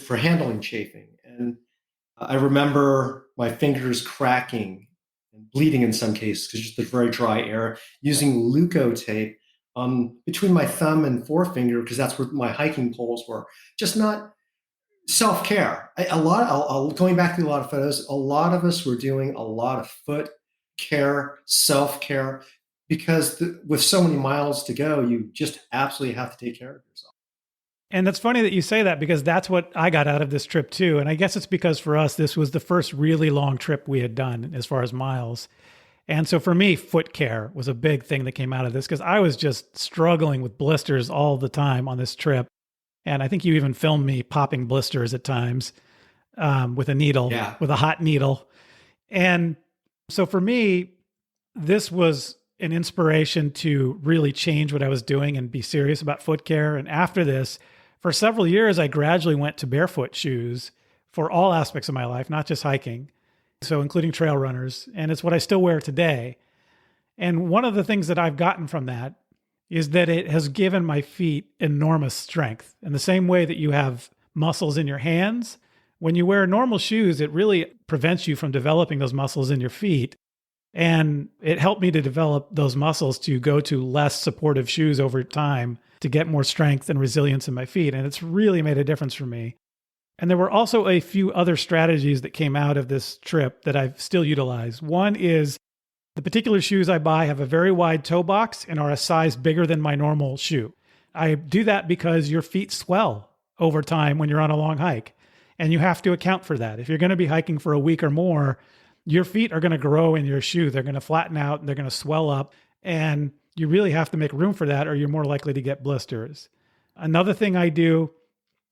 for handling chafing, and I remember my fingers cracking and bleeding in some cases because just the very dry air. Using Leukotape between my thumb and forefinger because that's where my hiking poles were. Just not self care. Going back to a lot of photos, a lot of us were doing a lot of foot care, self care, because with so many miles to go, you just absolutely have to take care of yourself. And that's funny that you say that because that's what I got out of this trip too. And I guess it's because for us, this was the first really long trip we had done as far as miles. And so for me, foot care was a big thing that came out of this because I was just struggling with blisters all the time on this trip. And I think you even filmed me popping blisters at times with a needle, Yeah. with a hot needle. And so for me, this was an inspiration to really change what I was doing and be serious about foot care. And after this, for several years, I gradually went to barefoot shoes for all aspects of my life, not just hiking. So, including trail runners. And it's what I still wear today. And one of the things that I've gotten from that is that it has given my feet enormous strength. In the same way that you have muscles in your hands, when you wear normal shoes, it really prevents you from developing those muscles in your feet. And it helped me to develop those muscles to go to less supportive shoes over time to get more strength and resilience in my feet. And it's really made a difference for me. And there were also a few other strategies that came out of this trip that I've still utilized. One is the particular shoes I buy have a very wide toe box and are a size bigger than my normal shoe. I do that because your feet swell over time when you're on a long hike. And you have to account for that. If you're going to be hiking for a week or more, your feet are going to grow in your shoe. They're going to flatten out and they're going to swell up. And you really have to make room for that or you're more likely to get blisters. Another thing I do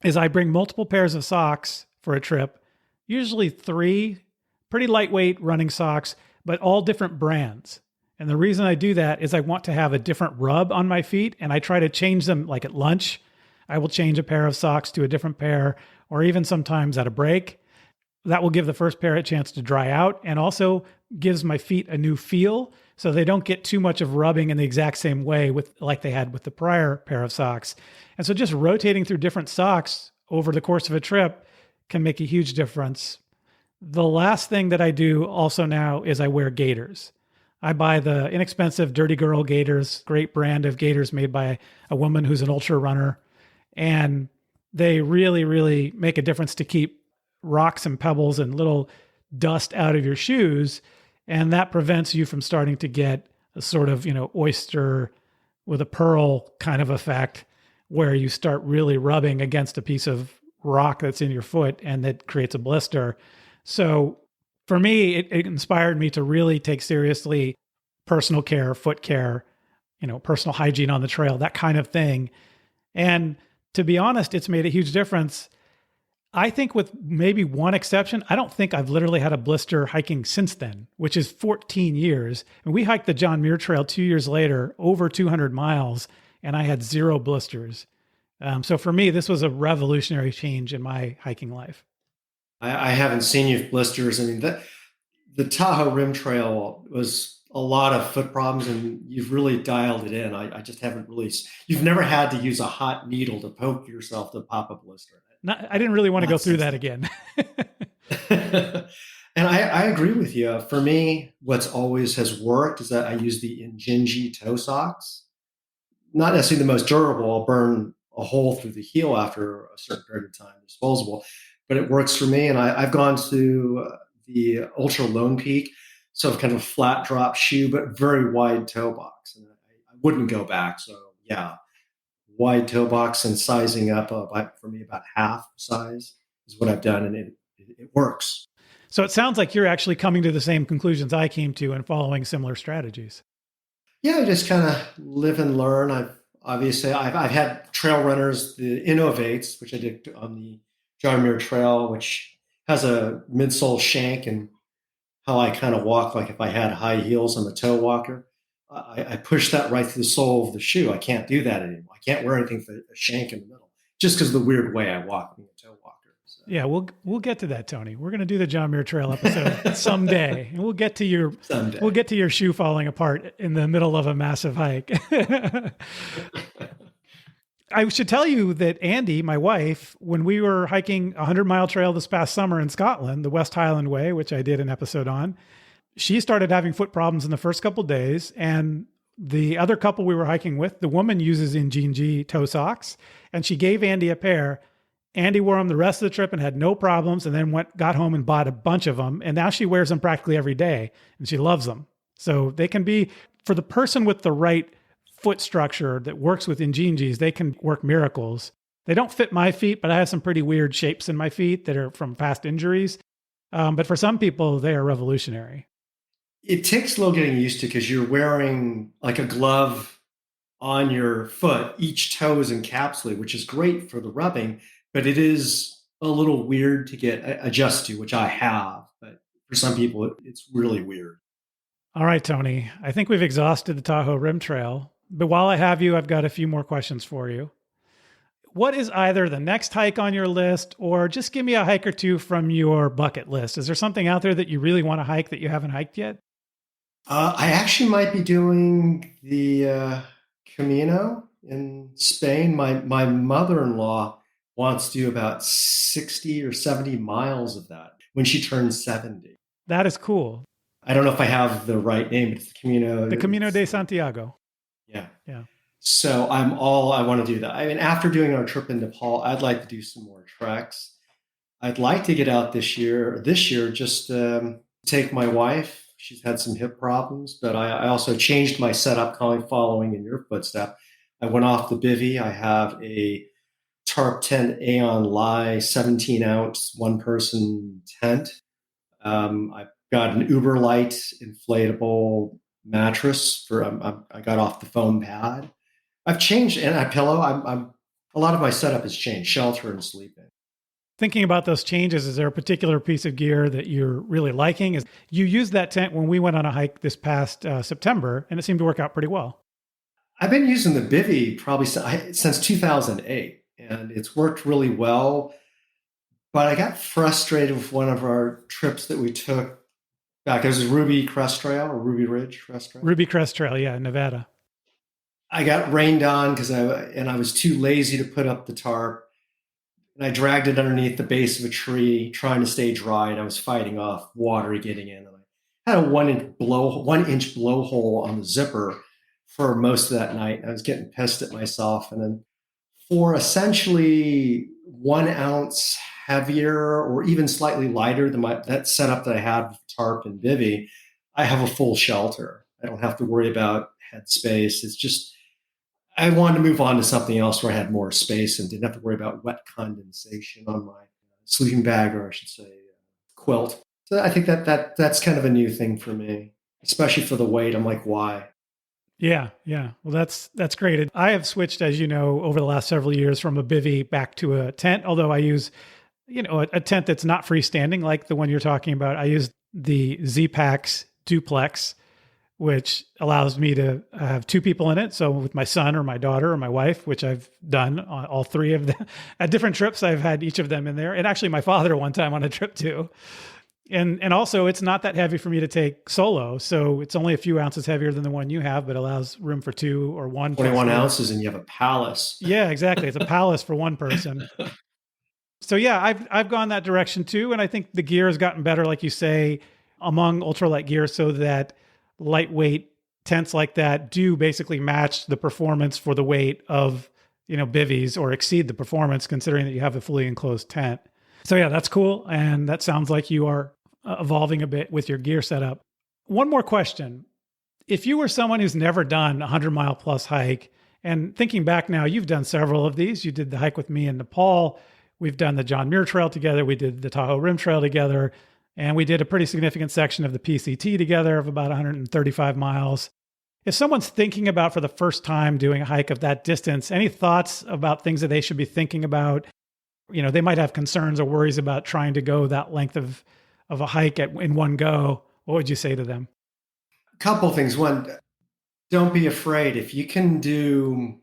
is I bring multiple pairs of socks for a trip, usually 3 pretty lightweight running socks, but all different brands. And the reason I do that is I want to have a different rub on my feet and I try to change them like at lunch. I will change a pair of socks to a different pair or even sometimes at a break. That will give the first pair a chance to dry out and also gives my feet a new feel so they don't get too much of rubbing in the exact same way like they had with the prior pair of socks. And so just rotating through different socks over the course of a trip can make a huge difference. The last thing that I do also now is I wear gaiters. I buy the inexpensive Dirty Girl gaiters, great brand of gaiters made by a woman who's an ultra runner. And they really, really make a difference to keep rocks and pebbles and little dust out of your shoes. And that prevents you from starting to get a sort of, oyster with a pearl kind of effect where you start really rubbing against a piece of rock that's in your foot and that creates a blister. So for me, it inspired me to really take seriously personal care, foot care, personal hygiene on the trail, that kind of thing. And to be honest, it's made a huge difference. I think with maybe one exception, I don't think I've literally had a blister hiking since then, which is 14 years. And we hiked the John Muir Trail 2 years later, over 200 miles, and I had 0 blisters. So for me, this was a revolutionary change in my hiking life. I haven't seen you with blisters. I mean, the Tahoe Rim Trail was a lot of foot problems, and you've really dialed it in. I just haven't really. You've never had to use a hot needle to poke yourself to pop a blister. I didn't really want to go through that Then. again. And I agree with you. For me, what's always has worked is that I use the Injinji toe socks. Not necessarily the most durable. I'll burn a hole through the heel after a certain period of time, disposable, but it works for me. And I've gone to the Ultra Lone Peak, so kind of a flat drop shoe, but very wide toe box. And I wouldn't go back. So yeah, wide toe box and sizing up for me about half size is what I've done, and it works. So it sounds like you're actually coming to the same conclusions I came to and following similar strategies. Yeah, I just kind of live and learn. I've had trail runners, the Innovates, which I did on the John Muir Trail, which has a midsole shank, and how I kind of walk, like if I had high heels on the toe walker, I push that right through the sole of the shoe. I can't do that anymore. I can't wear anything with a shank in the middle, just because of the weird way I walk being a toe walker. So. Yeah, we'll get to that, Tony. We're going to do the John Muir Trail episode someday, and Someday. we'll get to your shoe falling apart in the middle of a massive hike. I should tell you that Andy, my wife, when we were hiking a 100-mile trail this past summer in Scotland, the West Highland Way, which I did an episode on, she started having foot problems in the first couple of days. And the other couple we were hiking with, the woman uses Injinji toe socks, and she gave Andy a pair. Andy wore them the rest of the trip and had no problems, and then got home and bought a bunch of them. And now she wears them practically every day, and she loves them. So they can be, for the person with the right foot structure that works with Injinjis, they can work miracles. They don't fit my feet, but I have some pretty weird shapes in my feet that are from past injuries. But for some people, they are revolutionary. It takes a little getting used to because you're wearing like a glove on your foot. Each toe is encapsulated, which is great for the rubbing, but it is a little weird to get adjusted to, which I have. But for some people, it's really weird. All right, Tony, I think we've exhausted the Tahoe Rim Trail. But while I have you, I've got a few more questions for you. What is either the next hike on your list, or just give me a hike or two from your bucket list? Is there something out there that you really want to hike that you haven't hiked yet? I actually might be doing the Camino in Spain. My mother-in-law wants to do about 60 or 70 miles of that when she turns 70. That is cool. I don't know if I have the right name, but it's the Camino. The Camino de Santiago. Yeah. Yeah. So I want to do that. I mean, after doing our trip in Nepal, I'd like to do some more treks. I'd like to get out this year, just take my wife. She's had some hip problems, but I also changed my setup, following in your footstep. I went off the bivy. I have a Tarp tent Aeon Lie 17-ounce one-person tent. I've got an Uber Light inflatable mattress I got off the foam pad. I've changed, and a pillow. A lot of my setup has changed, shelter and sleeping. Thinking about those changes, is there a particular piece of gear that you're really liking? You used that tent when we went on a hike this past September, and it seemed to work out pretty well. I've been using the bivy probably since 2008, and it's worked really well. But I got frustrated with one of our trips that we took back. It was Ruby Crest Trail or Ruby Ridge Crest Trail. Ruby Crest Trail, yeah, Nevada. I got rained on because I was too lazy to put up the tarp. And I dragged it underneath the base of a tree, trying to stay dry, and I was fighting off water getting in. And I had a 1-inch blowhole on the zipper for most of that night. I was getting pissed at myself. And then for essentially 1 ounce heavier or even slightly lighter than that setup that I had with tarp and bivy, I have a full shelter. I don't have to worry about headspace. It's just, I wanted to move on to something else where I had more space and didn't have to worry about wet condensation on my sleeping bag, or I should say quilt. So I think that's kind of a new thing for me, especially for the weight. I'm like, why? Yeah. Well, that's great. I have switched, as you know, over the last several years from a bivy back to a tent, although I use, a tent that's not freestanding like the one you're talking about. I use the Z-Packs Duplex, which allows me to have 2 people in it. So with my son or my daughter or my wife, which I've done on all 3 of them at different trips, I've had each of them in there. And actually my father one time on a trip too. And also it's not that heavy for me to take solo. So it's only a few ounces heavier than the one you have, but allows room for 2 or 1. 21 ounces and you have a palace. Yeah, exactly. It's a palace for one person. So yeah, I've gone that direction too. And I think the gear has gotten better, like you say, among ultralight gear, so that lightweight tents like that do basically match the performance for the weight of, bivvies, or exceed the performance considering that you have a fully enclosed tent. So yeah, that's cool. And that sounds like you are evolving a bit with your gear setup. One more question. If you were someone who's never done a 100-mile plus hike, and thinking back now, you've done several of these. You did the hike with me in Nepal. We've done the John Muir Trail together. We did the Tahoe Rim Trail together. And we did a pretty significant section of the PCT together of about 135 miles. If someone's thinking about for the first time doing a hike of that distance, any thoughts about things that they should be thinking about? They might have concerns or worries about trying to go that length of a hike in one go. What would you say to them? Couple things. One, don't be afraid. If you can do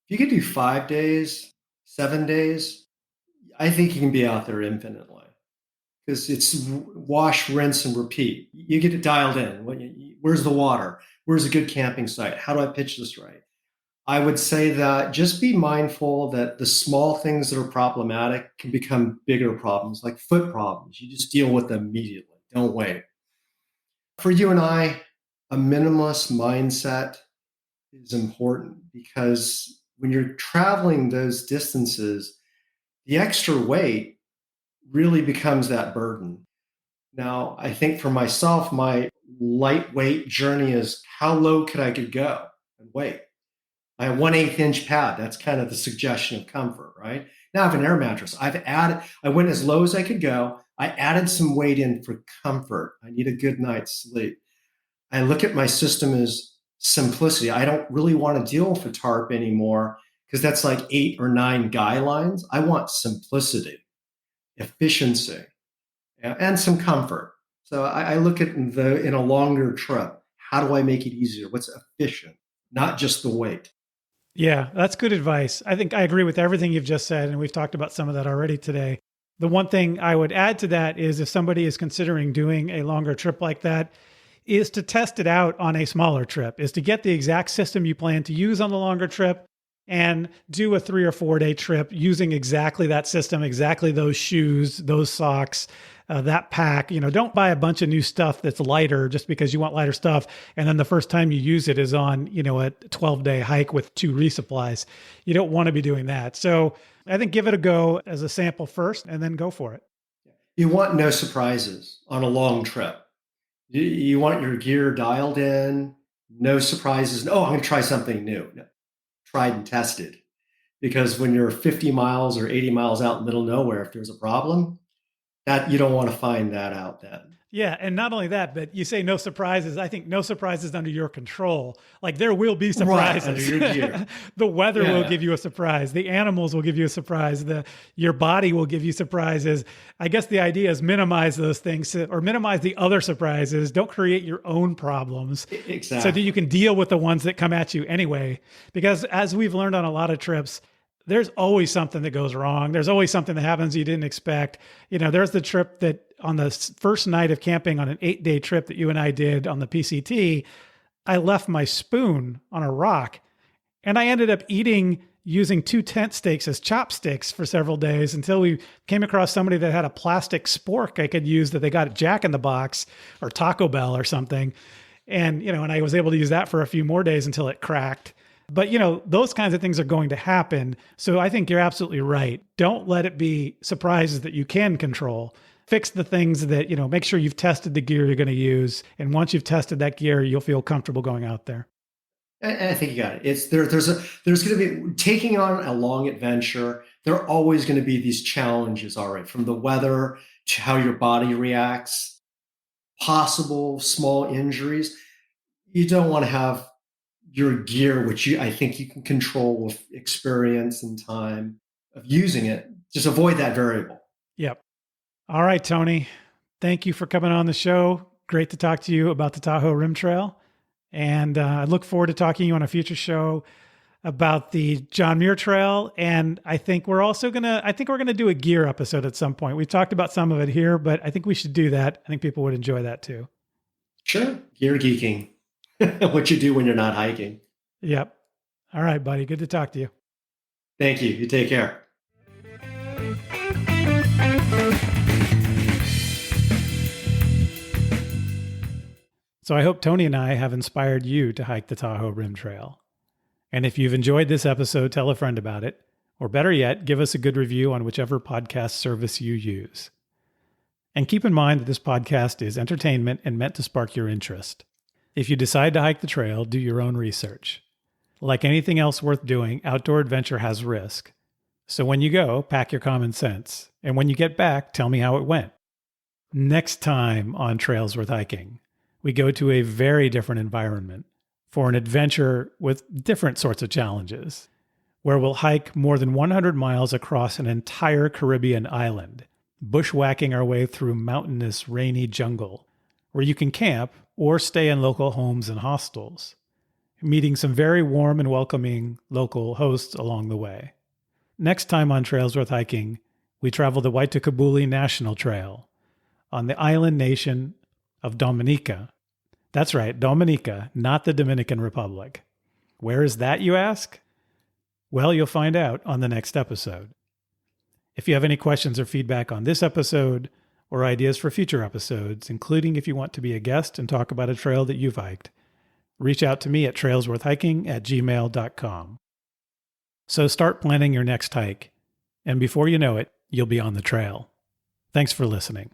5 days, 7 days, I think you can be out there infinitely because it's wash, rinse, and repeat. You get it dialed in. Where's the water? Where's a good camping site? How do I pitch this right? I would say that just be mindful that the small things that are problematic can become bigger problems, like foot problems. You just deal with them immediately. Don't wait. For you and I, a minimalist mindset is important because when you're traveling those distances, the extra weight really becomes that burden. Now, I think for myself, my lightweight journey is how low could I could go and weight? I have 1/8 inch pad. That's kind of the suggestion of comfort, right? Now I have an air mattress. I went as low as I could go. I added some weight in for comfort. I need a good night's sleep. I look at my system as simplicity. I don't really want to deal with a tarp anymore because that's like 8 or 9 guidelines. I want simplicity, efficiency, and some comfort. So I look at in a longer trip. How do I make it easier? What's efficient? Not just the weight. Yeah, that's good advice. I think I agree with everything you've just said, and we've talked about some of that already today. The one thing I would add to that is if somebody is considering doing a longer trip like that, is to test it out on a smaller trip, is to get the exact system you plan to use on the longer trip and do a 3 or 4 day trip using exactly that system, exactly those shoes, those socks, that pack. Don't buy a bunch of new stuff that's lighter just because you want lighter stuff. And then the first time you use it is on, a 12-day hike with 2 resupplies. You don't want to be doing that. So I think give it a go as a sample first and then go for it. You want no surprises on a long trip. You want your gear dialed in, no surprises. Oh, I'm going to try something new. No, tried and tested. Because when you're 50 miles or 80 miles out in the middle of nowhere, if there's a problem, that you don't want to find that out then. Yeah. And not only that, but you say no surprises. I think no surprises under your control. Like there will be surprises. Right, under your gear. The weather will give you a surprise. The animals will give you a surprise. Your body will give you surprises. I guess the idea is minimize those things or minimize the other surprises. Don't create your own problems. Exactly. So that you can deal with the ones that come at you anyway. Because as we've learned on a lot of trips, there's always something that goes wrong. There's always something that happens you didn't expect. There's the trip that on the first night of camping on an 8-day trip that you and I did on the PCT, I left my spoon on a rock and I ended up using 2 tent stakes as chopsticks for several days until we came across somebody that had a plastic spork I could use that they got at Jack in the Box or Taco Bell or something. And, and I was able to use that for a few more days until it cracked. But, those kinds of things are going to happen. So I think you're absolutely right. Don't let it be surprises that you can control. Fix the things that, make sure you've tested the gear you're going to use. And once you've tested that gear, you'll feel comfortable going out there. I think you got it. There's going to be taking on a long adventure. There are always going to be these challenges, all right, from the weather to how your body reacts, possible small injuries. You don't want to have your gear, which I think you can control with experience and time of using it. Just avoid that variable. Yep. All right, Tony. Thank you for coming on the show. Great to talk to you about the Tahoe Rim Trail. And I look forward to talking to you on a future show about the John Muir Trail. And I think we're going to do a gear episode at some point. We've talked about some of it here, but I think we should do that. I think people would enjoy that too. Sure. Gear geeking. What you do when you're not hiking. Yep. All right, buddy. Good to talk to you. Thank you. You take care. So I hope Tony and I have inspired you to hike the Tahoe Rim Trail. And if you've enjoyed this episode, tell a friend about it. Or better yet, give us a good review on whichever podcast service you use. And keep in mind that this podcast is entertainment and meant to spark your interest. If you decide to hike the trail, do your own research. Like anything else worth doing, outdoor adventure has risk. So when you go, pack your common sense. And when you get back, tell me how it went. Next time on Trails Worth Hiking, we go to a very different environment for an adventure with different sorts of challenges, where we'll hike more than 100 miles across an entire Caribbean island, bushwhacking our way through mountainous, rainy jungle, where you can camp or stay in local homes and hostels, meeting some very warm and welcoming local hosts along the way. Next time on Trails Worth Hiking, we travel the Waitukubuli National Trail on the island nation of Dominica. That's right, Dominica, not the Dominican Republic. Where is that, you ask? Well, you'll find out on the next episode. If you have any questions or feedback on this episode or ideas for future episodes, including if you want to be a guest and talk about a trail that you've hiked, reach out to me at trailsworthhiking@gmail.com. So start planning your next hike, and before you know it, you'll be on the trail. Thanks for listening.